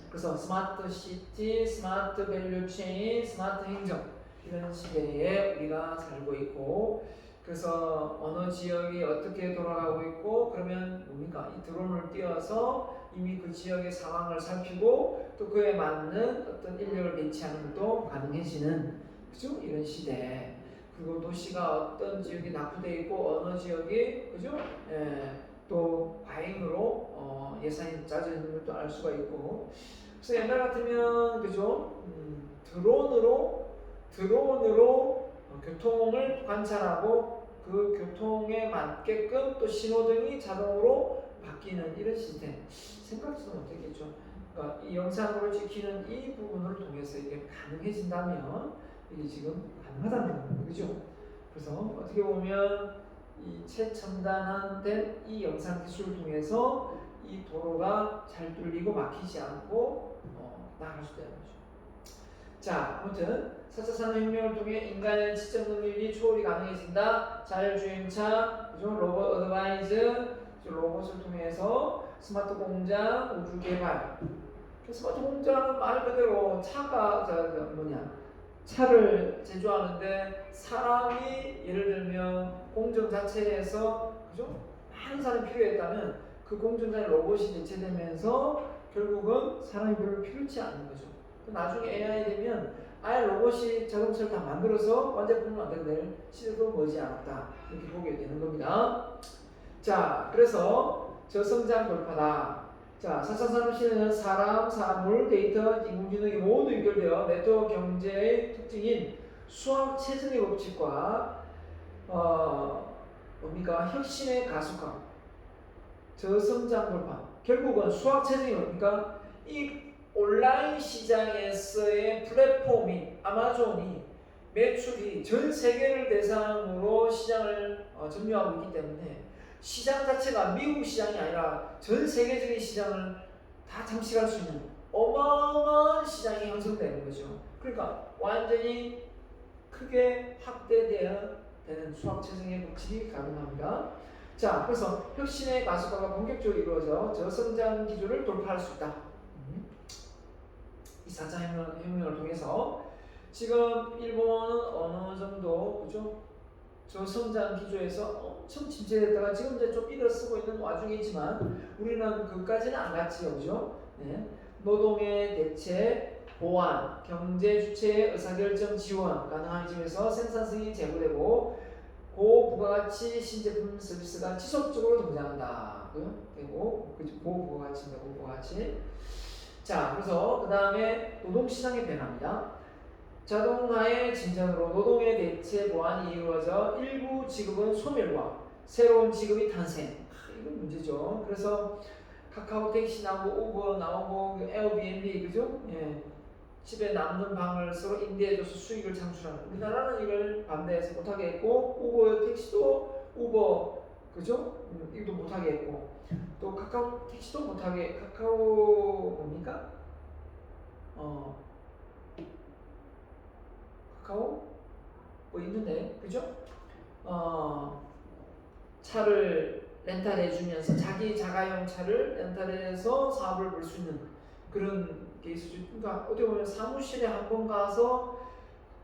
그래서 스마트 시티, 스마트 밸류 체인, 스마트 행정 이런 시대에 우리가 살고 있고, 그래서 어느 지역이 어떻게 돌아가고 있고, 그러면 뭡니까? 이 드론을 띄워서 이미 그 지역의 상황을 살피고 또 그에 맞는 어떤 인력을 배치하는 것도 가능해지는, 그죠? 이런 시대. 그리고 도시가 어떤 지역이 낙후되어 있고 어느 지역이, 그죠? 또 과잉으로 예산이 짜져 있는 것도 알 수가 있고. 그래서 옛날 같으면, 그죠? 드론으로 교통을 관찰하고 그 교통에 맞게끔 또 신호등이 자동으로 바뀌는 이런 시스템. 생각지도 못했겠죠. 그러니까 이 영상으로 찍히는 이 부분을 통해서 이게 가능해진다면 이게 지금 가능하다는 겁니다. 그죠? 그래서 어떻게 보면 이 최첨단화된 이 영상 기술을 통해서 이 도로가 잘 뚫리고 막히지 않고 나갈 수 있다는 거죠. 자, 아무튼 4차 산업혁명을 통해 인간의 지적 능력이 초월이 가능해진다. 자율주행차, 그죠? 로봇 어드바이즈, 로봇을 통해서 스마트 공장, 우주 개발. 스마트 공장은 말 그대로 차를 제조하는데 사람이 예를 들면 공정 자체에서, 그죠? 많은 사람이 필요했다면 그 공정장의 로봇이 대체되면서 결국은 사람이 별로 필요치 않은 거죠. 나중에 AI 되면 아예 로봇이 자동차를 다 만들어서 완제품을 만들어낼 시대도 머지않았다, 이렇게 보게 되는 겁니다. 자, 그래서 저성장 돌파다. 자, 4차 산업시대는 사람, 사물, 데이터, 인공지능이 모두 연결되어 네트워크 경제의 특징인 수학 체증의 법칙과 혁신의 가속화, 저성장 돌파. 결국은 수학 체증이 뭡니까? 이 온라인 시장에서의 플랫폼인 아마존이 매출이 전 세계를 대상으로 시장을 점유하고 있기 때문에 시장 자체가 미국 시장이 아니라 전 세계적인 시장을 다 장식할 수 있는 어마어마한 시장이 형성되는 거죠. 그러니까 완전히 크게 확대되는 수학 체증의 법칙이 가능합니다. 자, 그래서 혁신의 가속화가 본격적으로 이루어져 저성장 기조를 돌파할 수 있다. 이 4차 혁명을 통해서 지금 일본은 어느 정도, 그죠? 저성장 기조에서 엄청 침체됐다가 지금 이제 좀 일어서고 있는 와중이지만 우리는 그까지는 안 갔지요, 그죠? 네. 노동의 대체, 보완, 경제 주체의 의사결정 지원 가능한 점에서 생산성이 제고되고 고부가가치 신제품 서비스가 지속적으로 등장한다. 되고, 고부가가치입니다. 고부가가치. 자, 그래서 그 다음에 노동시장의 변화입니다. 자동화의 진전으로 노동의 대체 보완이 이루어져 일부 직업은 소멸과 새로운 직업이 탄생. 이건 문제죠. 그래서 카카오 택시 나오고 우버 나오고 에어비앤비, 그죠? 예. 집에 남는 방을 서로 임대해줘서 수익을 창출하는. 우리나라는 이걸 반대해서 못하게 했고, 우버 택시도 우버, 그죠? 이것도 못하게 했고, 또 카카오 택시도 못하게, 카카오 뭡니까? 카카오 뭐 있는데, 그죠? 차를 렌탈해주면서 자기 자가용 차를 렌탈해서 사업을 볼 수 있는 그런 게 있었죠. 그러니까 어떻게 보면 사무실에 한 번 가서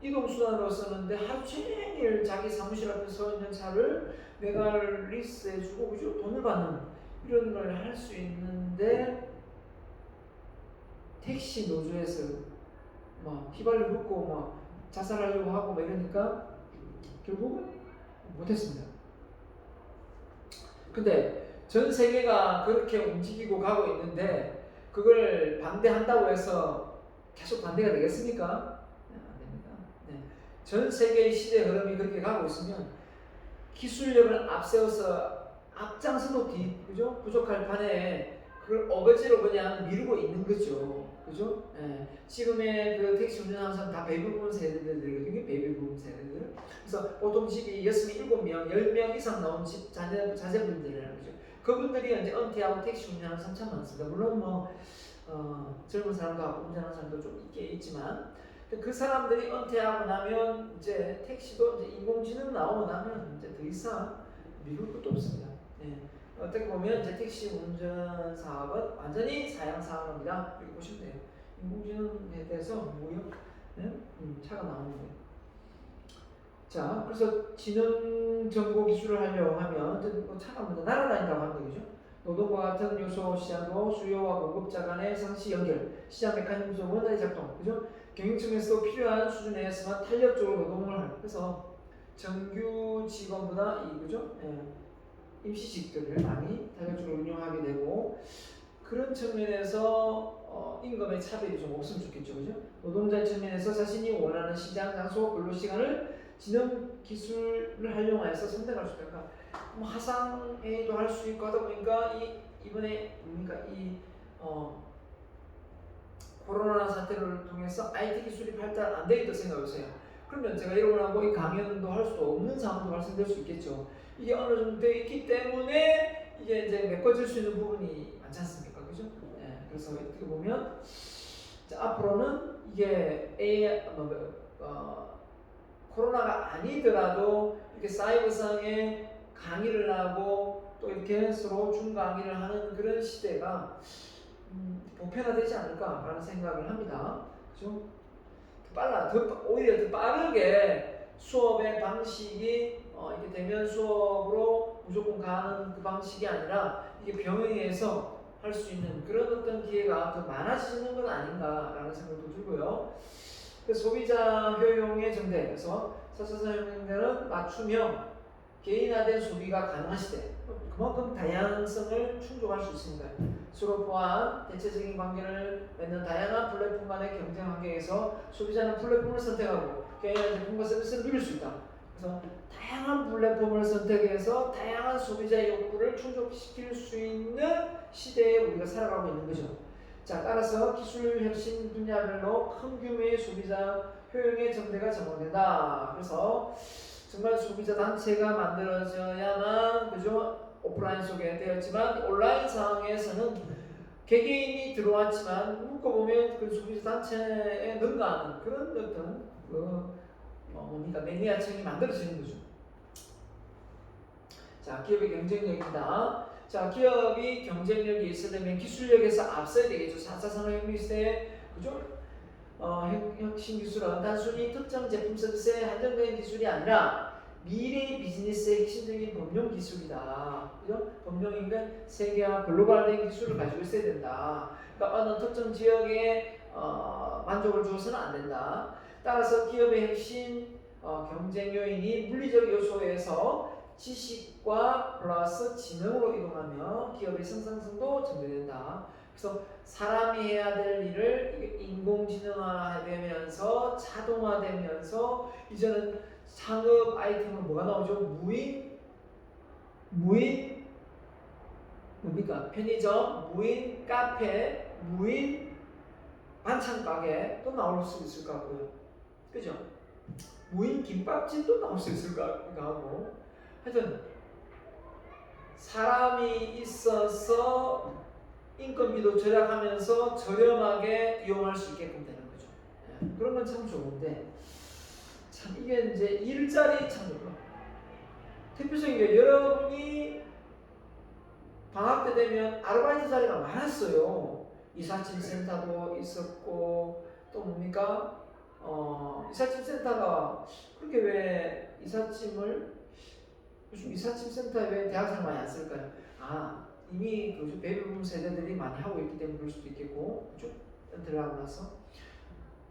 이동수단으로 썼는데 하루 종일 자기 사무실 앞에 서 있는 차를 내가 리스해주고, 그죠? 돈을 받는 이런 걸 할 수 있는데 택시 노조에서 막 휘발유 묻고 막 자살하려고 하고 막 이러니까 결국은 못했습니다. 근데 전 세계가 그렇게 움직이고 가고 있는데 그걸 반대한다고 해서 계속 반대가 되겠습니까? 네, 안 됩니다. 네. 전 세계의 시대 흐름이 그렇게 가고 있으면 기술력을 앞세워서 앞장서도 그죠? 부족할 판에 그걸 어거지로 그냥 미루고 있는 거죠. 그죠? 예. 지금의 그 택시 운전하는 사람 다 베이비붐 세대들이거든요. 베이비붐 세대들. 그래서 보통 집이 6, 7명, 10명 이상 나온 집 자제분들이라는 거죠. 그분들이 이제 은퇴하고 택시 운전하는 사람 참 많습니다. 물론 뭐 젊은 사람도 하고 운전하는 사람도 좀 있지만 그 사람들이 은퇴하고 나면 이제 택시도 이제 인공지능 나오고 나면 이제 더 이상 미룰 것도 없습니다. 예. 어떻게 보면 이제 택시 운전 사업은 완전히 사양 사업입니다. 이렇게 보시면 돼요. 인공지능에 대해서 무역 차가 나오는 거예요. 자, 그래서 지능 정보 기술을 하려고 하면 뭐 차가 먼저 날아다닌다고 하는 거죠. 노동과 같은 요소 시장도 수요와 공급자 간의 상시 연결, 시장 메커니즘의 원활히 작동, 그죠? 경영층에서도 필요한 수준에서만 탄력적으로 노동을 할. 그래서 정규 직원보다 그죠? 임시직들을 많이 탄력적으로 운영하게 되고 그런 측면에서 임금의 차별이 좀 없으면 좋겠죠, 그죠? 노동자 측면에서 자신이 원하는 시장, 장소, 근로 시간을 지능 기술을 활용해서 선택할 수 있다. 뭐 화상회의도 할 수 있고 하다 보니까 이번에 코로나 사태를 통해서 IT 기술이 발달 안 되겠다 생각해보세요. 그러면 제가 여러분하고 이 강연도 할 수 없는 상황도 발생될 수 있겠죠. 이게 어느 정도 되어 있기 때문에 이게 이제 메꿔질 수 있는 부분이 많지 않습니까? 그죠? 네, 그래서 어떻게 보면 앞으로는 이게 코로나가 아니더라도 이렇게 사이버상에 강의를 하고 또 이렇게 서로 중강의를 하는 그런 시대가 보편화되지 않을까라는 생각을 합니다. 그죠? 오히려 더 빠르게 수업의 방식이 이렇게 대면 수업으로 무조건 가는 그 방식이 아니라 이게 병행해서 할 수 있는 그런 어떤 기회가 더 많아지는 건 아닌가라는 생각도 들고요. 소비자 효용의 정대, 그래서 4차 산업혁명은 맞춤형 개인화된 소비가 가능한 시대. 그만큼 다양성을 충족할 수 있습니다. 서로 보완, 대체적인 관계를 맺는 다양한 플랫폼 간의 경쟁 환경에서 소비자는 플랫폼을 선택하고 개인화된 제품과 서비스를 누릴 수 있다. 그래서 다양한 플랫폼을 선택해서 다양한 소비자의 욕구를 충족시킬 수 있는 시대에 우리가 살아가고 있는 거죠. 자, 따라서 기술 혁신 분야별로 큰 규모의 소비자 효용의 정대가 적용된다. 그래서 정말 소비자 단체가 만들어져야만 그죠? 오프라인 속에 되었지만 온라인 상황에서는 개개인이 들어왔지만 묶어보면 그 소비자 단체에 능가하는 그런 어떤 매니아층이 만들어지는 거죠. 자, 기업의 경쟁력입니다. 자, 기업이 경쟁력이 있으려면 기술력에서 앞서야 되겠죠. 4차 산업혁명 시대에 그죠? 혁신 기술은 단순히 특정 제품 서비스에 한정된 기술이 아니라 미래의 비즈니스의 핵심적인 범용 기술이다. 그죠? 범용인 건 세계화 글로벌화된 기술을 가지고 있어야 된다. 그러니까 어느 특정 지역에 만족을 주어서는 안 된다. 따라서 기업의 핵심 경쟁 요인이 물리적 요소에서 지식과 플러스 지능으로 이동하며 기업의 생산성도 증대된다. 그래서 사람이 해야 될 일을 인공지능화되면서 자동화되면서 이제는 상업 아이템은 뭐가 나오죠? 무인 뭡니까? 편의점, 무인 카페, 무인 반찬 가게 또 나올 수 있을 것 같고요. 그죠? 무인 김밥집도 나올 수 있을 것 같고 하여튼 사람이 있어서 인건비도 절약하면서 저렴하게 이용할 수 있게끔 되는 거죠. 그런 건 참 좋은데 참 이게 이제 일자리 참 대표적인 게 여러분이 방학 때 되면 아르바이트 자리가 많았어요. 이삿짐 센터도 있었고 또 뭡니까? 이삿짐 센터가 그렇게 왜 요즘 이삿짐 센터에 왜 대학생 많이 안 쓸까요? 이미 그 베이비붐 세대들이 많이 하고 있기 때문에 그럴 수도 있겠고, 그렇죠? 들어가고 나서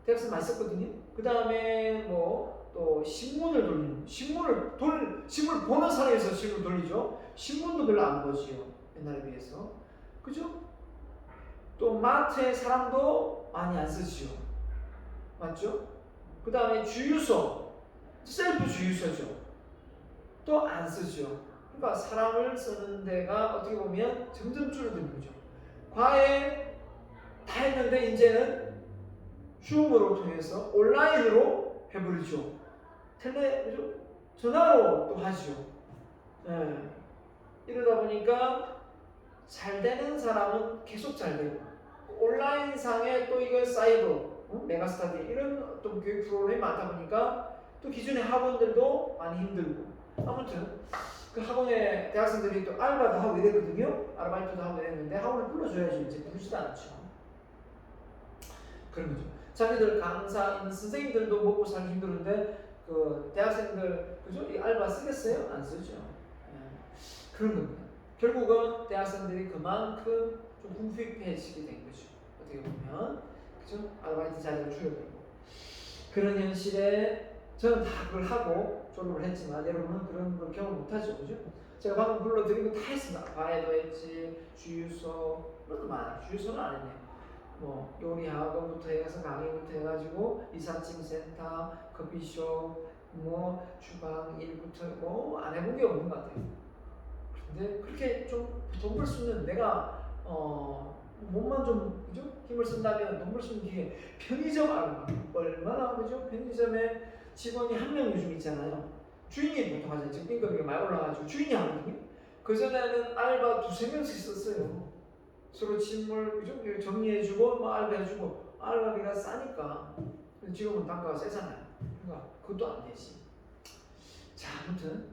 대학생 많이 썼거든요. 그 다음에 뭐 또 신문을 돌리는 신문을 보는 사람에서 신문 돌리죠. 신문도 별로 안 보지요. 옛날에 비해서. 그죠? 또 마트에 사람도 많이 안 쓰지요. 맞죠? 그 다음에 주유소, 셀프 주유소죠. 또 안 쓰죠. 그러니까 사람을 쓰는 데가 어떻게 보면 점점 줄어드는 거죠. 과외 다 했는데 이제는 줌으로 통해서 온라인으로 해버리죠. 그죠? 전화로 또 하죠. 네. 이러다 보니까 잘 되는 사람은 계속 잘 되고 온라인상에 또 이거 사이버, 메가스터디 이런 어떤 교육 프로그램이 많다 보니까 또 기존의 학원들도 많이 힘들고 아무튼 그 학원에 대학생들이 또 알바도 하고 이랬거든요. 아르바이트도 하고 이랬는데 학원을 불러줘야지 이제 부르지도 않죠. 그런 거죠. 자기들 강사 있는 선생님들도 먹고 살기 힘들은데 그 대학생들 그죠? 이 알바 쓰겠어요? 안 쓰죠. 예. 그런 겁니다. 결국은 대학생들이 그만큼 좀 궁핍해지게 된 거죠. 어떻게 보면 그죠? 아르바이트 자리가 줄어들고 그런 현실에 저는 다 그걸 하고 졸업을 했지만 여러분은 그런 걸 경험 못하죠, 그죠? 제가 방금 불러드린 거 다 했습니다. 과외도 했지, 주유소 그런 거 많아요. 주유소는 안 했네요. 뭐 요리 학원부터 해서 강의부터 해가지고 이삿짐 센터, 커피숍, 뭐 주방 일부터 뭐 안 해본 게 없는 것 같아요. 근데 그렇게 좀 돈 벌 수 있는 내가 몸만 좀 그죠? 힘을 쓴다면 돈 벌 수 있는 기회 편의점 알바 얼마나 그죠? 편의점에 직원이 한 명 요즘 있잖아요. 주인이 보통 하잖아요. 지금 임금이 많이 올라가지고 주인이 하거든요. 그전에는 알바 두세 명씩 썼어요. 서로 짐을 그죠? 정리해주고 뭐 알바해주고 알바비가 싸니까. 지금은 단가가 세잖아요. 그러니까 그것도 안 되지. 자, 아무튼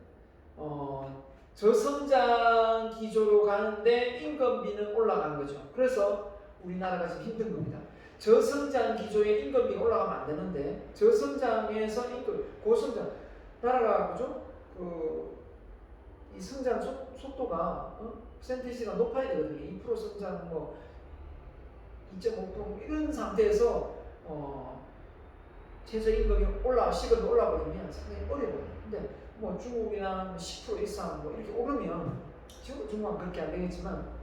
저성장 기조로 가는데 인건비는 올라간 거죠. 그래서 우리나라가 지금 힘든 겁니다. 저성장 기조에 인건비가 올라가면 안 되는데 저성장에서 고성장 나라가 그죠? 이 성장 속도가 퍼센티지가 높아야 되거든요. 2% 성장 뭐 2.5% 이런 상태에서 최저임금이 시급이 올라버리면 상당히 어려워요. 근데 뭐 중국이나 10% 이상 뭐 이렇게 오르면 지금 중국은 그렇게 안 되겠지만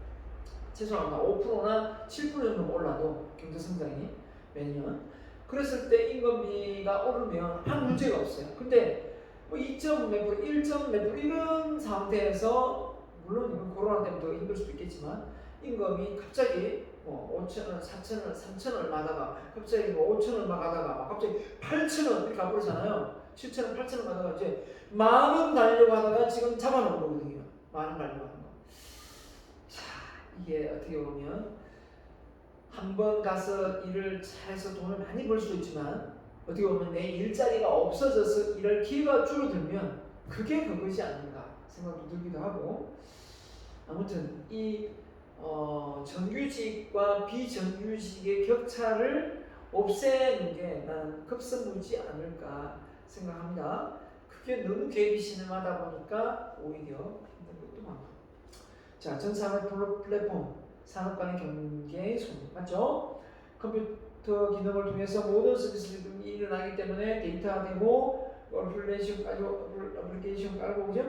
최소한 5%나 7% 정도 올라도 경제 성장이 매년 그랬을 때 임금비가 오르면 아무 문제가 없어요. 근데 뭐 2몇 프로, 1몇 프로 이런 상태에서 물론 이건 코로나 때문에 더 힘들 수도 있겠지만 임금이 갑자기 뭐 5,000원, 4,000원, 3,000원 가다가 갑자기 뭐 5,000원 가다가 갑자기 8,000원 이렇게 가버리잖아요. 7,000원, 8,000원 가다가 이제 10,000원 가려고 하다가 지금 잡아놓은 거거든요. 10,000원 가려고 하는 거. 자, 이게 어떻게 보면 한 번 가서 일을 잘해서 돈을 많이 벌 수도 있지만 어떻게 보면 내 일자리가 없어져서 일할 기회가 줄어들면 그게 그것이 아닌가 생각도 들기도 하고 아무튼 이 정규직과 비정규직의 격차를 없애는 게 나는 급선무지 않을까 생각합니다. 그게 너무 개입이 심하다 보니까 오히려 힘든 것도 많고. 자, 전 산업 플랫폼, 산업 간의 경계의 손, 맞죠? 컴퓨터 기능을 통해서 모든 서비스들이 일어나기 때문에 데이터화되고 어플리케이션 깔고 그죠?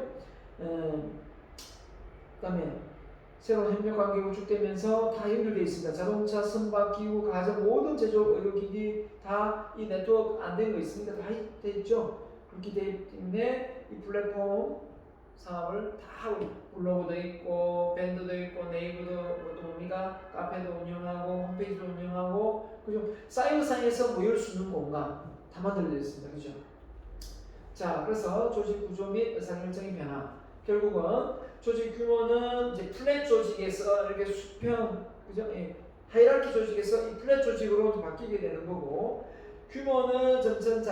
그다음에 새로운 협력 관계가 구축되면서 다 연결되어 있습니다. 자동차, 선박, 기후, 가전 모든 제조업, 의료기기 다 이 네트워크 안 된 거 있습니다. 다 돼 있죠. 그렇기 때문에 이 플랫폼 사업을 다 하고 블로그도 있고 밴드도 있고 네이버도 뭡니까 카페도 운영하고 홈페이지도 운영하고 그죠? 사이버상에서 모일 수 있는 공간 다 만들어져 있습니다. 그죠? 자, 그래서 조직 구조 및 의사결정의 변화 결국은 조직 규모는 이제 플랫 조직에서 이렇게 수평 그죠? 하이라키 조직에서 이 플랫 조직으로 바뀌게 되는 거고 규모는 점점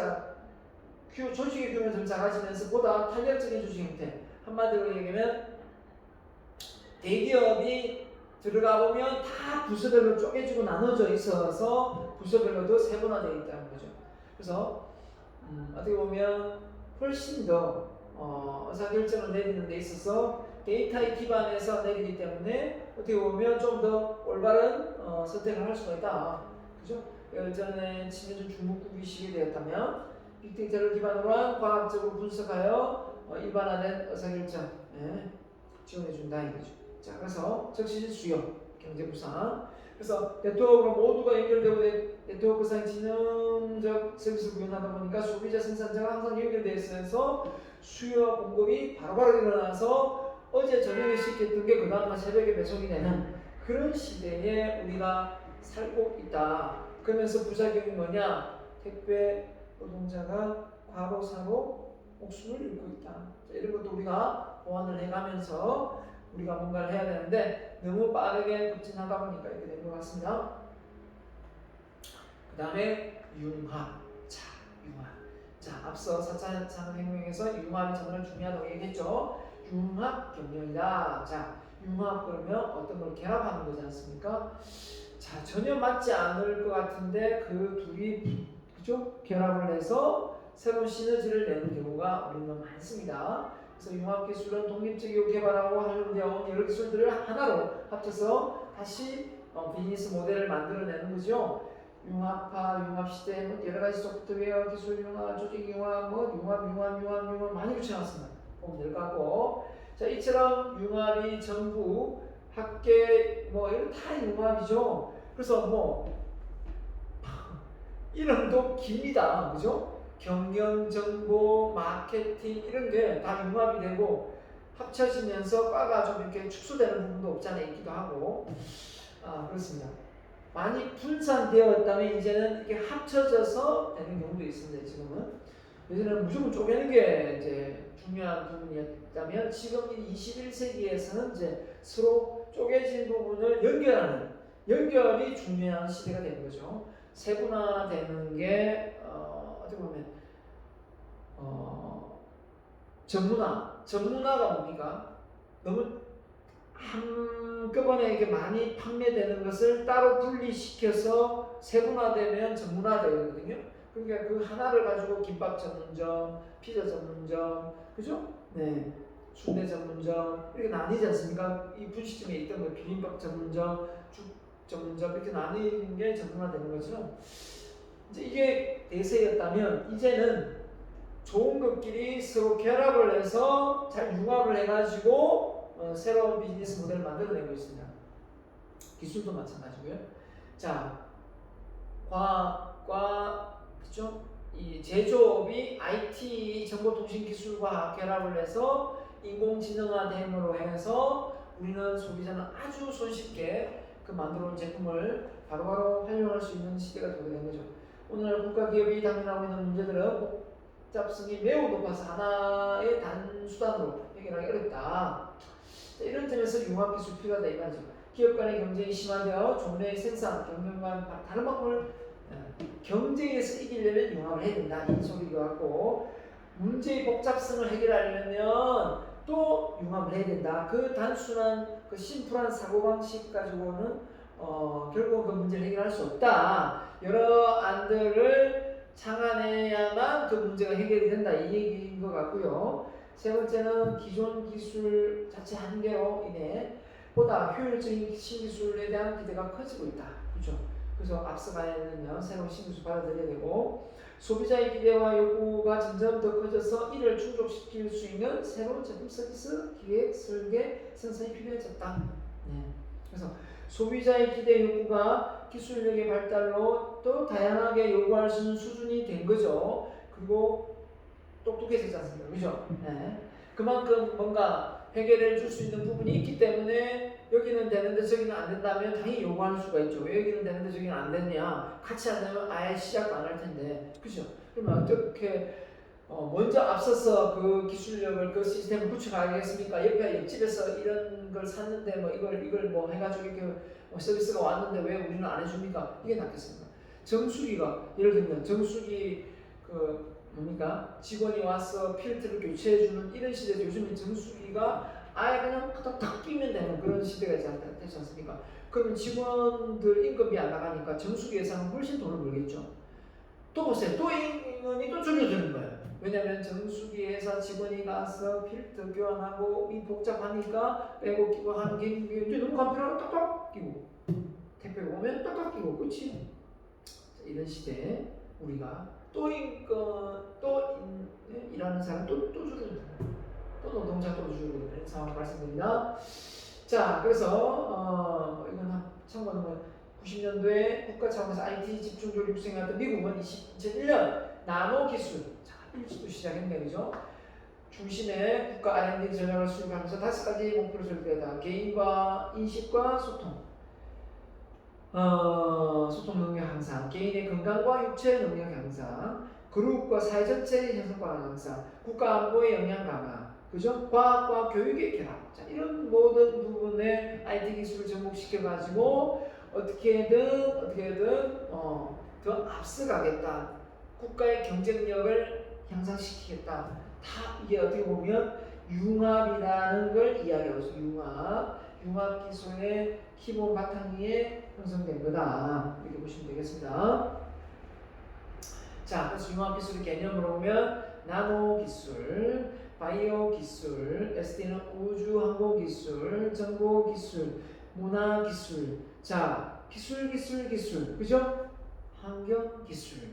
조직의 규모는 좀 작아지면서 보다 탄력적인 조직 형태 한마디로 얘기하면 대기업이 들어가 보면 다 부서별로 쪼개지고 나눠져 있어서 부서별로도 세분화되어 있다는 거죠. 그래서 어떻게 보면 훨씬 더 의사결정을 내리는 데 있어서 데이터에 기반해서 내리기 때문에 어떻게 보면 좀 더 올바른 선택을 할 수가 있다. 그죠? 예전에 친해준 중국국이 시기되었다면 빅데이터를 기반으로 한 과학적으로 분석하여 일반화된 의사결정 지원해준다 이거죠. 자, 그래서 적시실 수요, 경제 부상. 그래서 네트워크가 모두가 연결되고 네트워크상 지능적 서비스를 구현하다 보니까 소비자 생산자가 항상 연결되어 있어서 수요와 공급이 바로바로 일어나서 어제 저녁에 시켰던 게 그 다음날 새벽에 배송이 되는 그런 시대에 우리가 살고 있다. 그러면서 부작용이 뭐냐? 택배 노동자가 과로사로 목숨을 잃고 있다. 이런 것도 우리가 보완을 해가면서 우리가 뭔가를 해야 되는데 너무 빠르게 급진하다 보니까 이렇게 된 것 같습니다. 그 다음에 융합. 자, 융합. 자, 앞서 4차 산업혁명에서 융합이 정말 중요하다고 얘기했죠. 융합 경영이다. 자, 융합 그러면 어떤 걸 결합하는 거지 않습니까? 자, 전혀 맞지 않을 것 같은데 그 둘이 그죠? 결합을 해서 새로운 시너지를 내는 경우가 우리는 많습니다. 그래서 융합기술은 독립적이고 개발하고 활용되어 여러 기술들을 하나로 합쳐서 다시 비즈니스 모델을 만들어내는 거죠. 융합화, 융합시대, 여러 가지 소프트웨어, 기술 융합, 조직 융합, 융합 많이 붙여놨습니다. 보면 될 것 같고, 자, 이처럼 융합이 전부 학계 이런 다 융합이죠. 그래서 이름도 깁니다. 그죠? 경영, 정보, 마케팅 이런 게 다 융합이 되고 합쳐지면서 과가 좀 이렇게 축소되는 부분도 없잖아요. 있기도 하고. 그렇습니다. 많이 분산되었다면 이제는 이게 합쳐져서 되는 경우도 있습니다. 지금은. 예전에는 무조건 쪼개는 게 이제 중요한 부분이었다면 지금 21세기에서는 이제 서로 쪼개진 부분을 연결하는 연결이 중요한 시대가 된 거죠. 세분화되는 게 어떻게 보면 전문화가 뭡니까? 너무 한꺼번에 이렇게 많이 판매되는 것을 따로 분리시켜서 세분화되면 전문화되거든요. 그러니까 그 하나를 가지고 김밥 전문점, 피자 전문점, 그죠? 네, 순대 전문점 이렇게 나뉘지 않습니까? 이 분식점에 있던 거 비빔밥 전문점, 죽 전문점 이렇게 나뉘는 게 전문화되는 거죠. 이제 이게 대세였다면 이제는 좋은 것끼리 서로 결합을 해서 잘 융합을 해가지고 새로운 비즈니스 모델을 만들어내고 있습니다. 기술도 마찬가지고요. 자, 과학과 그죠? 이 제조업이 IT 정보통신기술과 결합을 해서 인공지능화됨으로 해서 우리는 소비자는 아주 손쉽게 그 만들어온 제품을 바로바로 활용할 수 있는 시대가 되게 된 거죠. 오늘 국가기업이 당면하고 있는 문제들은 복잡성이 매우 높아서 하나의 단수단으로 해결하기 어렵다. 이런 점에서 융합기술 필요하다 이 말이죠. 기업 간의 경쟁이 심화되어 종래의 생산, 경영과 다른 방법을 경쟁에서 이기려면 융합을 해야 된다. 이 소리가 같고 문제의 복잡성을 해결하려면 또 융합을 해야 된다. 그 단순한 그 심플한 사고방식 가지고는 결국 그 문제를 해결할 수 없다. 여러 안들을 창안해야만 그 문제가 해결이 된다. 이 얘기인 것 같고요. 세 번째는 기존 기술 자체 한계로 인해 보다 효율적인 신기술에 대한 기대가 커지고 있다. 그렇죠? 그래서 앞서가려면 새로운 신기술 받아들여야 되고 소비자의 기대와 요구가 점점 더 커져서 이를 충족시킬 수 있는 새로운 제품 서비스, 기획, 설계, 생산이 필요해졌다. 네. 그래서 소비자의 기대 요구가 기술력의 발달로 또 다양하게 요구할 수 있는 수준이 된 거죠. 그리고 똑똑해지지 않습니까? 그죠? 네. 그만큼 뭔가 해결해 줄 수 있는 부분이 있기 때문에 여기는 되는데 저기는 안 된다면 당연히 요구할 수가 있죠. 왜 여기는 되는데 저기는 안 되냐? 같이 안 되면 아예 시작도 안 할 텐데. 그죠? 그러면 어떻게 먼저 앞서서 그 기술력을 그 시스템을 구축하겠습니까? 옆집에서 이런 걸 샀는데 이걸 해가지고 이렇게 서비스가 왔는데 왜 우리는 안 해줍니까? 이게 낫겠습니까? 정수기가 예를 들면 정수기 뭡니까? 직원이 와서 필터를 교체해주는 이런 시대에서 요즘은 정수기가 아예 그냥 탁 끼면 되는 그런 시대가 되지 않습니까? 그러면 직원들 임금이 안 나가니까 정수기 회사는 훨씬 돈을 벌겠죠. 또 보세요. 또 임금이 또 줄여드는 거예요. 왜냐하면 정수기 회사 직원이 가서 필터 교환하고 이 복잡하니까 빼고 끼고 하는 게 너무 간편하고 딱딱 끼고 택배가 오면 딱딱 끼고 끝이 이런 시대에 우리가 일하는 사람 또 줄어들어요. 또 노동자 또 줄어드는 상황 발생됩니다. 자, 그래서 이건 참고하는 90년도에 국가 차원에서 IT 집중 교육 유행했던 미국은 2001년 나노 기술, 자, 일찍도 시작했네, 그죠? 중심에 국가 R&D 전략을 수립하면서 5가지 목표를 설정했다. 개인과 인식과 소통, 소통 능력 향상, 개인의 건강과 육체 능력 향상, 그룹과 사회 전체의 형성과 향상, 국가 안보의 영향 강화, 그죠? 과학과 교육의 결합. 자, 이런 모든 부분에 IT 기술을 접목시켜가지고 어떻게든 더 앞서가겠다. 국가의 경쟁력을 향상시키겠다. 다 이게 어떻게 보면 융합이라는 걸 이야기하고 있어요. 융합 기술의 기본 바탕 위에 형성된 거다. 이렇게 보시면 되겠습니다. 자, 그래서 융합 기술의 개념으로 보면 나노 기술, 바이오 기술, SD는 우주 항공 기술, 정보 기술, 문화 기술. 자, 기술, 그죠? 환경 기술.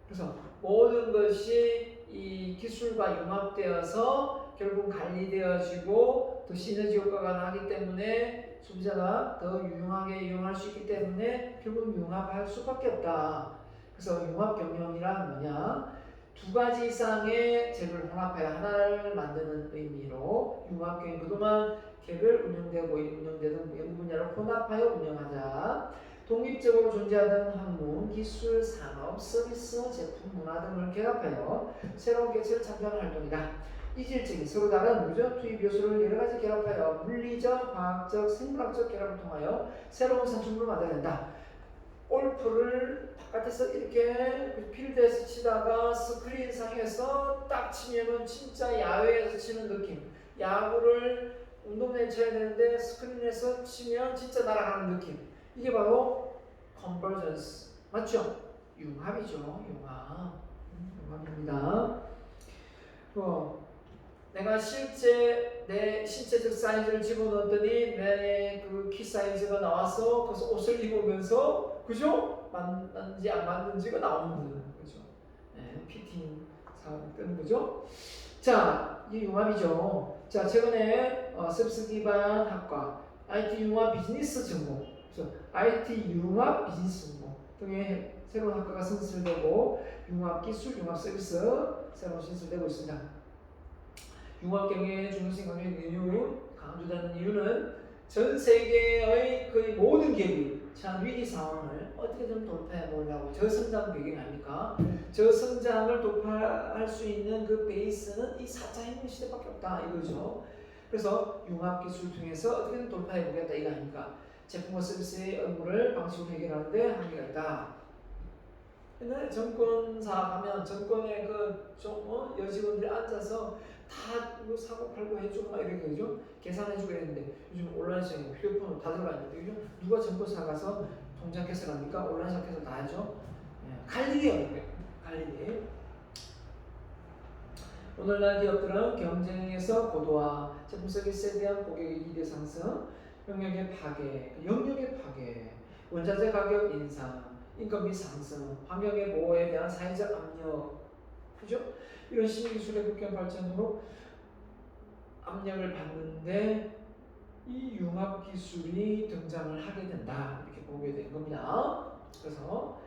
그래서 모든 것이 이 기술과 융합되어서 결국 관리되어지고 더 시너지 효과가 나기 때문에 소비자가 더 유용하게 이용할 수 있기 때문에 결국 융합할 수밖에 없다. 그래서 융합 경영이란 뭐냐? 2가지 이상의 재료를 혼합하여 하나를 만드는 의미로 융합 경영, 그동안 개별 운영되고 운영되던 연 분야를 혼합하여 운영하자. 독립적으로 존재하던 학문, 기술, 산업, 서비스, 제품, 문화 등을 결합하여 새로운 개체를 창조하는 활동이다. 이질적인 서로 다른 그죠? 투입 요소를 여러 가지 결합하여 물리적, 과학적, 생물학적 결합을 통하여 새로운 산출물을 만들어낸다. 골프를 바깥에서 이렇게 필드에서 치다가 스크린상에서 딱 치면은 진짜 야외에서 치는 느낌. 야구를 운동장에 쳐야 되는데 스크린에서 치면 진짜 날아가는 느낌. 이게 바로 컨버전스. 맞죠? 융합이죠. 융합입니다. 내가 실제 내 신체적 사이즈를 집어넣었더니 내 그 키 사이즈가 나와서 그래서 옷을 입으면서 그죠? 맞는지 안 맞는지가 나오는 거죠. 네, 피팅 사업이 뜨는 거죠. 자, 이 융합이죠. 자, 최근에 서비스 기반 학과, IT 융합 비즈니스 전공, 그래서 IT 융합 비즈니스 전공 등의 새로운 학과가 신설되고 융합 기술, 융합 서비스 새로 신설되고 있습니다. 융합 경영의 중요성이 강조되는 이유는 전 세계의 거의 모든 기업이 참 위기 상황을 어떻게든 돌파해 보려고 저성장 배경 아닙니까? 저성장을 돌파할 수 있는 그 베이스는 이 4차 혁명 시대밖에 없다 이거죠. 그래서 융합 기술 통해서 어떻게든 돌파해 보겠다 이거 아닙니까? 제품과 서비스의 업무를 방식으로 해결하는데 한계가 있다. 옛날에 정권사 가면 정권의 여직원들이 앉아서 다 이거 사고 팔고 해주고 막 이렇게 그죠? 계산해주고 했는데 요즘 온라인에서 휴대폰으로 다 들어가 있는데 그죠? 누가 정권사 가서 통장 개설합니까? 온라인에서 개설 다 하죠? 갈 일이 없는 거예요. 갈 일이. 오늘날 기업들은 경쟁에서 고도화, 제품 서비스에 대한 고객의 이대 상승, 영역의 파괴, 원자재 가격 인상, 인건비 상승, 환경의 보호에 대한 사회적 압력, 그죠? 이런 신기술의 급격한 발전으로 압력을 받는데 이 융합 기술이 등장을 하게 된다 이렇게 보게 된 겁니다. 그래서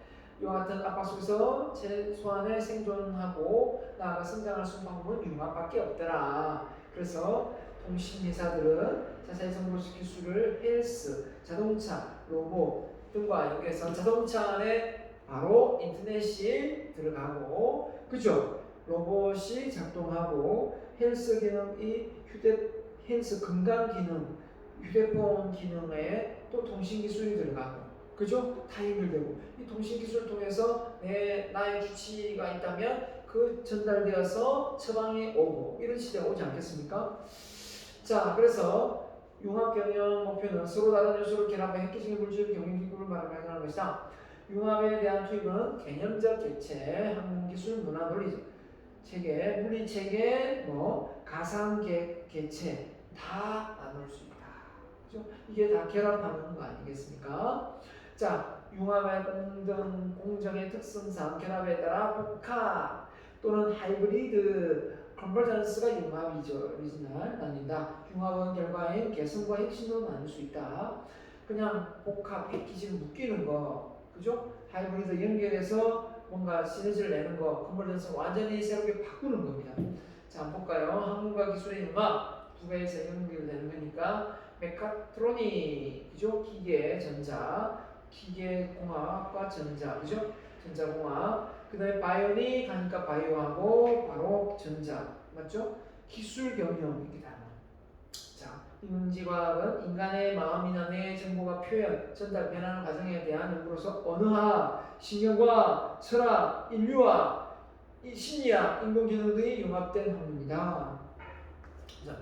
이와 같은 압박 속에서 최소한의 생존하고 나아가 성장할 수 있는 방법은 융합밖에 없더라. 그래서 통신회사들은 자사의 정보식 기술을 헬스, 자동차, 로봇 등과 연계해서 자동차 안에 바로 인터넷이 들어가고 그죠? 로봇이 작동하고 헬스 기능이 헬스 건강 기능, 휴대폰 기능에 또 통신 기술이 들어가고 그죠? 다 연결되고 이 통신 기술을 통해서 나의 주치가 있다면 그 전달되어서 처방이 오고 이런 시대가 오지 않겠습니까? 자, 그래서 융합 경영 목표는 서로 다른 요소를 결합해 획기적인 물질 경영 기구를 마련하는 것이다. 융합에 대한 투입은 개념적 개체, 학문 기술, 문화 논리적 체계, 물리 체계, 가상 개체 다 나눌 수 있다. 그죠? 이게 다 결합하는 거 아니겠습니까? 자, 융합의 공정의 특성상 결합에 따라 복합 또는 하이브리드 컨버전스가 융합이죠. 오리지널 나뉜다. 융합은 결과인 개성과 핵심으로 나눌 수 있다. 그냥 복합, 패키지를 묶이는 거, 그죠? 하이브리드 연결해서 뭔가 시너지를 내는 거, 컨버전스 완전히 새롭게 바꾸는 겁니다. 자, 한번 볼까요? 학문과 기술의 융합 두 개에서 연결되는 거니까 메카트로닉, 그죠? 기계, 전자, 기계공학과 전자, 그죠? 전자공학. 그 다음에 바이오닉 하니까 바이오하고 바로 전자, 맞죠? 기술 경영 이렇게 다. 자, 인지과학은 인간의 마음이나 뇌 정보가 표현, 전달, 변하는 과정에 대한 연구로서 언어학, 신경과학, 철학, 인류학, 심리학, 인공지능 등이 융합된 학문이다. 자,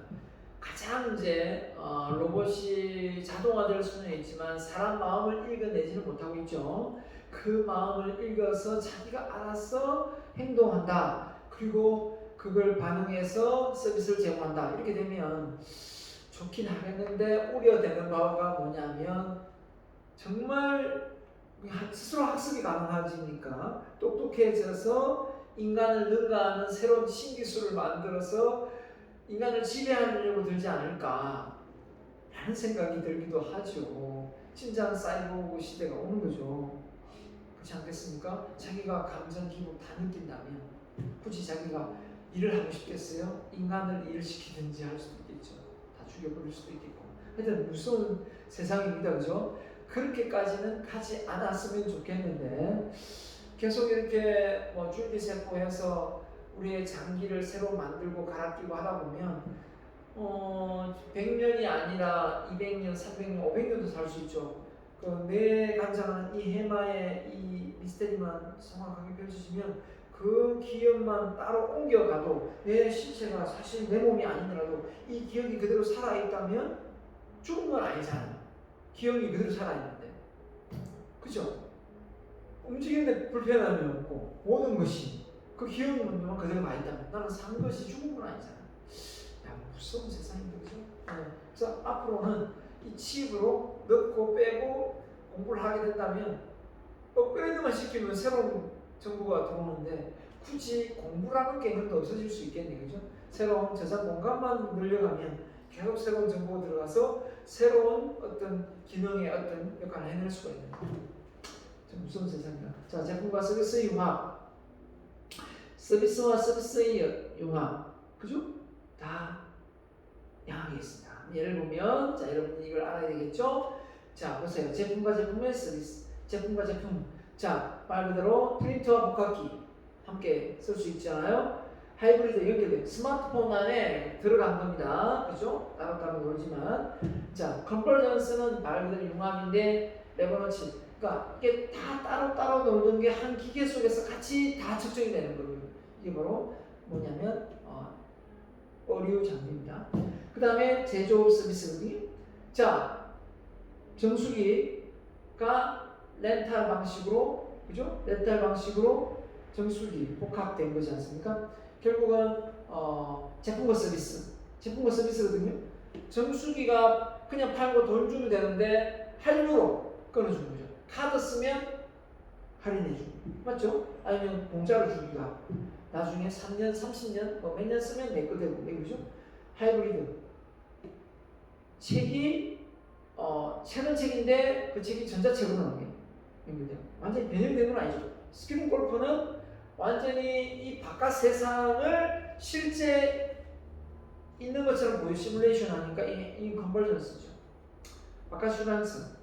가장 이제 로봇이 자동화될 수는 있지만 사람 마음을 읽어내지는 못하고 있죠. 그 마음을 읽어서 자기가 알아서 행동한다. 그리고 그걸 반영해서 서비스를 제공한다. 이렇게 되면 좋긴 하겠는데 우려되는 바가 뭐냐면 정말 스스로 학습이 가능해지니까 똑똑해져서 인간을 능가하는 새로운 신기술을 만들어서 인간을 지배하려고 들지 않을까 라는 생각이 들기도 하죠. 진짜 사이보그 시대가 오는 거죠. 그렇지 않겠습니까? 자기가 감정, 기분 다 느낀다면 굳이 자기가 일을 하고 싶겠어요? 인간을 일을 시키든지 할 수도 있겠죠. 다 죽여버릴 수도 있겠고. 하여튼 무서운 세상입니다. 그죠? 그렇게까지는 가지 않았으면 좋겠는데 계속 이렇게 뭐 줄기세포해서 우리의 장기를 새로 만들고 갈아 끼고 하다 보면 100년이 아니라 200년, 300년, 500년도 살 수 있죠. 뇌 관장하는 이 해마의 이 미스테리만 정확하게 펼쳐지면 그 기억만 따로 옮겨가도 내 신체가 사실 내 몸이 아니더라도 이 기억이 그대로 살아있다면 죽은 건 아니잖아요. 기억이 그대로 살아있는데. 그죠? 움직이는데 불편함이 없고 모든 것이 그 기억만 그대로 가 있다면 나는 산 것이 죽은 건 아니잖아. 야, 무서운 세상인데, 그죠? 네. 그래서 앞으로는 이 칩으로 넣고 빼고 공부를 하게 된다면 업그레이드만 시키면 새로운 정보가 들어오는데 굳이 공부라는 개념도 없어질 수 있겠네요, 그죠? 새로운 저장 공간만 늘려가면 계속 새로운 정보가 들어가서 새로운 어떤 기능의 어떤 역할을 해낼 수가 있는 거예요. 좀 무서운 세상이다. 자, 제품과 서비스의 융합, 서비스와 서비스의 융합, 그죠? 다 양하게 있습니다. 예를 보면, 자, 여러분이 이걸 알아야 되겠죠? 자, 보세요. 제품과 제품의 서비스, 제품과 제품. 자, 말 그대로 프린터와 복합기 함께 쓸 수 있잖아요. 하이브리드 연결된 스마트폰 안에 들어간 겁니다. 그죠? 따로따로 놀지만. 자, 컨버전스는 말 그대로 융합인데 레버너치. 그러니까 이게 다 따로따로 놀던 게 한 기계 속에서 같이 다 측정이 되는 거예요. 이게 바로 뭐냐면 의류 장비입니다. 그 다음에 제조업 서비스거든요. 자, 정수기가 렌탈 방식으로, 그죠? 렌탈 방식으로 정수기 복합된 거지 않습니까? 결국은 제품과 서비스, 제품과 서비스거든요. 정수기가 그냥 팔고 돈 주면 되는데 할부로 끊어주는 거죠. 카드 쓰면 할인해주고, 맞죠? 아니면 공짜로 주기도 하고, 나중에 3년, 30년, 몇 년 쓰면 내 거 되고, 그죠? 하이브리드. 책이 책은 책인데 그 책이 전자책으로 나오게 연결돼요. 완전히 변형된 건 아니죠. 스피닝 골프는 완전히 이 바깥 세상을 실제 있는 것처럼 보여 시뮬레이션 하니까 이 컨버전스죠. 바깥 슈란스.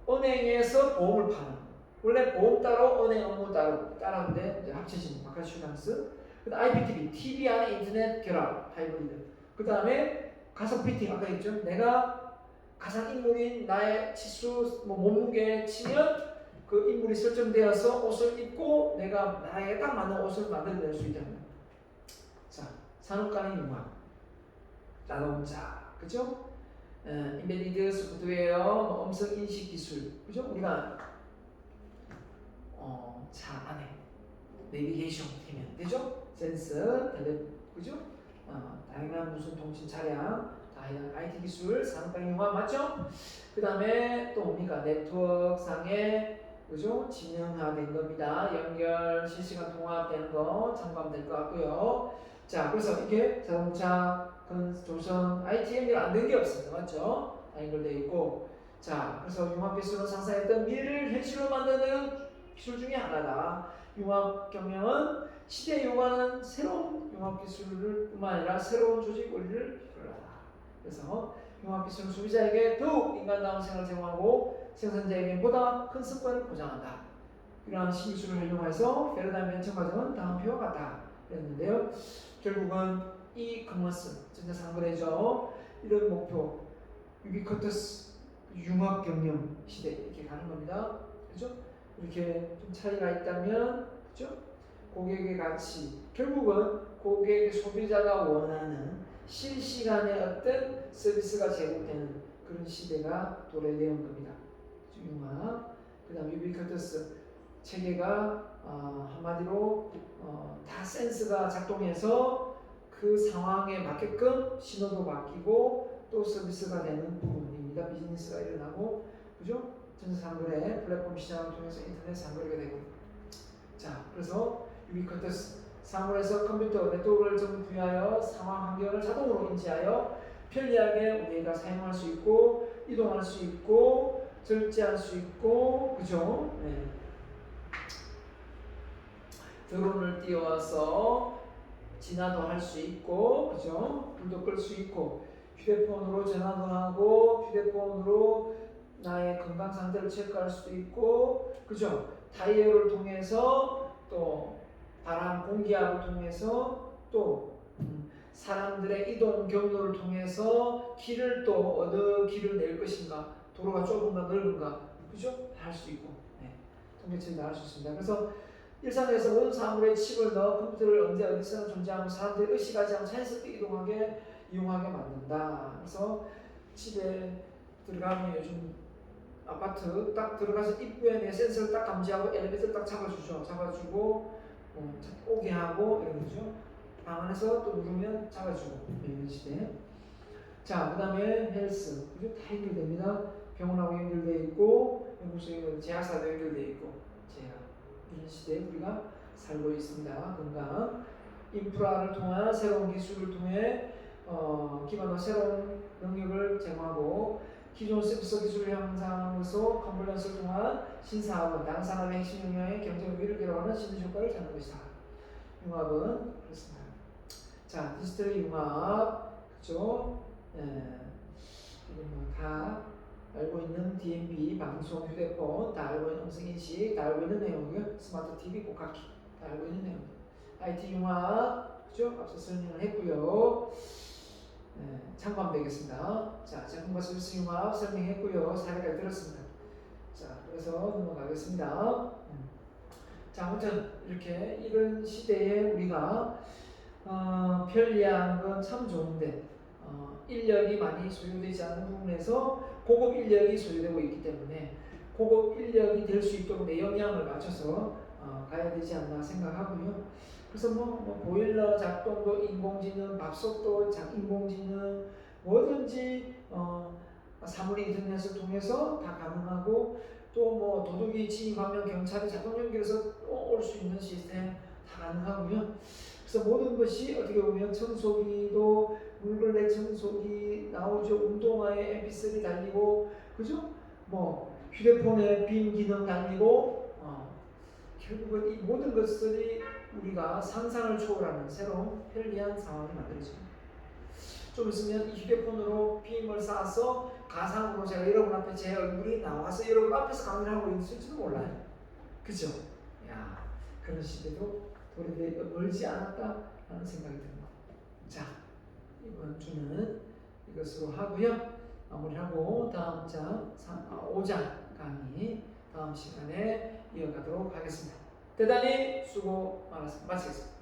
은행에서 보험을 파는. 원래 보험 따로, 은행 업무 따로인데 이제 합쳐진 바깥 슈란스. 그다음 IPTV, TV 안에 인터넷 결합, 하이브리드. 그 다음에 가상 피팅 아까 했죠. 내가 가상 인물인 나의 치수, 몸무게 치면 그 인물이 설정되어서 옷을 입고 내가 나에게 딱 맞는 옷을 만들어낼 수 있다는 거예요. 자, 산업 간의 융합, 자동차, 그죠? 인베디드 소프트웨어, 음성 인식 기술, 그죠? 우리가 차 안에 내비게이션 되면 되죠? 센서, 그죠? 다양한 무슨 통신 차량, 다양한 IT 기술, 산업 간의 융합 맞죠? 그 다음에 또 뭡니까? 네트워크 상의 그죠? 지능화된 겁니다. 연결, 실시간 통합되는 거 참고하면 될 것 같고요. 자, 그래서 이게 자동차, 조선, IT 연결 안 된 게 없습니다. 맞죠? 다 연결되어 있고. 자, 그래서 융합기술은 상상했던 미래를 현실로 만드는 기술 중에 하나다. 융합경영은 시대에 요구하는 새로운 융합기술을 뿐만 아니라 새로운 조직 원리를 필요하다. 그래서 융합기술은 소비자에게 더욱 인간다운 생활을 제공하고 생산자에게 보다 큰 성과를 보장한다. 이러한 신기술을 활용해서 페르다임의 연청 과정은 다음 표와 같다. 그랬는데요. 결국은 이커머스, 전자상거래죠. 이런 목표, 유비쿼터스, 융합경영 시대 이렇게 가는 겁니다. 그렇죠? 이렇게 좀 차이가 있다면, 그렇죠? 고객의 가치, 결국은 고객 소비자가 원하는 실시간의 어떤 서비스가 제공되는 그런 시대가 도래되는 겁니다. 융합, 그 다음 유비쿼터스 체계가 한마디로 다 센스가 작동해서 그 상황에 맞게끔 신호도 바뀌고 또 서비스가 되는 부분입니다. 비즈니스가 일어나고, 그죠? 전자상거래 플랫폼 시장을 통해서 인터넷 상거래가 되고. 자, 그래서 유비쿼터스 사물에서 컴퓨터 네트워크를 전부하여 상황 환경을 자동으로 인지하여 편리하게 우리가 사용할 수 있고 이동할 수 있고 절제할 수 있고, 그죠? 네. 드론을 띄워서 진화도 할 수 있고, 그죠? 불도 끌 수 있고, 휴대폰으로 전화도 하고, 휴대폰으로 나의 건강 상태를 체크할 수도 있고, 그죠? 타이어를 통해서 또 바람 공기압을 통해서 또 사람들의 이동 경로를 통해서 길을 또 어느 길을 낼 것인가, 도로가 좁은가 넓은가, 그죠? 할 수 있고, 네. 통계치를 다 할 수 있습니다. 그래서 일상에서 모든 사물에 칩을 넣어 컴퓨터를 언제 어디서나 존재하고 사람들이 의식하지 않고 자연스럽게 이용하게 만든다. 그래서 집에 들어가면 요즘 아파트 딱 들어가서 입구에 내 센서를 딱 감지하고 엘리베이터 딱 잡아주죠. 잡아주고 오게 하고 이런 거죠. 방 안에서 또 누르면 잡아주고 이런 시대. 자, 그 다음에 헬스, 그죠? 다 연결됩니다. 병원하고 연결되어 있고 연구소에 제약사도 연결되어 있고 제약. 이런 시대에 우리가 살고 있습니다. 건강, 인프라를 통한 새로운 기술을 통해 기반으로 새로운 능력을 제공하고 기존 서비스 기술 향상으로서 컨버전스를 통한 신사업은 다른 산업의 핵심 영역의 경쟁 위를 괴로워하는 신의 효과를 찾는 것이다. 융합은 그렇습니다. 자, 디지털 융합, 그죠? 이건 뭐다 알고 있는 DMB, 방송, 휴대폰, 다 알고 있는 음성인식, 다 알고 있는 내용이고요. 스마트 TV, 고카키, 다 알고 있는 내용. IT 융합, 그죠? 앞서 설명을 했고요. 참고하면 되겠습니다. 자, 제품과 서비스 융합 설명했고요. 사례까지 들었습니다. 자, 그래서 넘어가겠습니다. 자, 아무튼 이렇게 이런 시대에 우리가 편리한 건 참 좋은데 인력이 많이 소요되지 않는 부분에서 고급 인력이 소요되고 있기 때문에 고급 인력이 될 수 있도록 내 역량을 맞춰서 가야 되지 않나 생각하고요. 그래서 보일러 작동도 인공지능, 밥솥도 인공지능, 뭐든지 사물 인터넷을 통해서 다 가능하고 또 도둑이 진입하면 경찰이 자동 연결해서 올 수 있는 시스템 다 가능하고요. 그래서 모든 것이 어떻게 보면 청소기도 물걸레 청소기 나오죠. 운동화에 mp3 달리고, 그죠? 휴대폰에 빔 기능 달리고, 결국은 이 모든 것들이 우리가 상상을 초월하는 새로운 편리한 상황이 만들어집니다. 좀 있으면 이 휴대폰으로 빔을 쏴서 가상으로 제가 여러분 앞에 제 얼굴이 나와서 여러분 앞에서 강의를 하고 있을지도 몰라요. 그죠? 야, 그런 시대도 멀지 않았다라는 생각이 듭니다. 자, 이번 주는 이것으로 하고요. 마무리하고 다음 장 5장 강의 다음 시간에 이어가도록 하겠습니다. 대단히 수고 많았습니다. 마치겠습니다.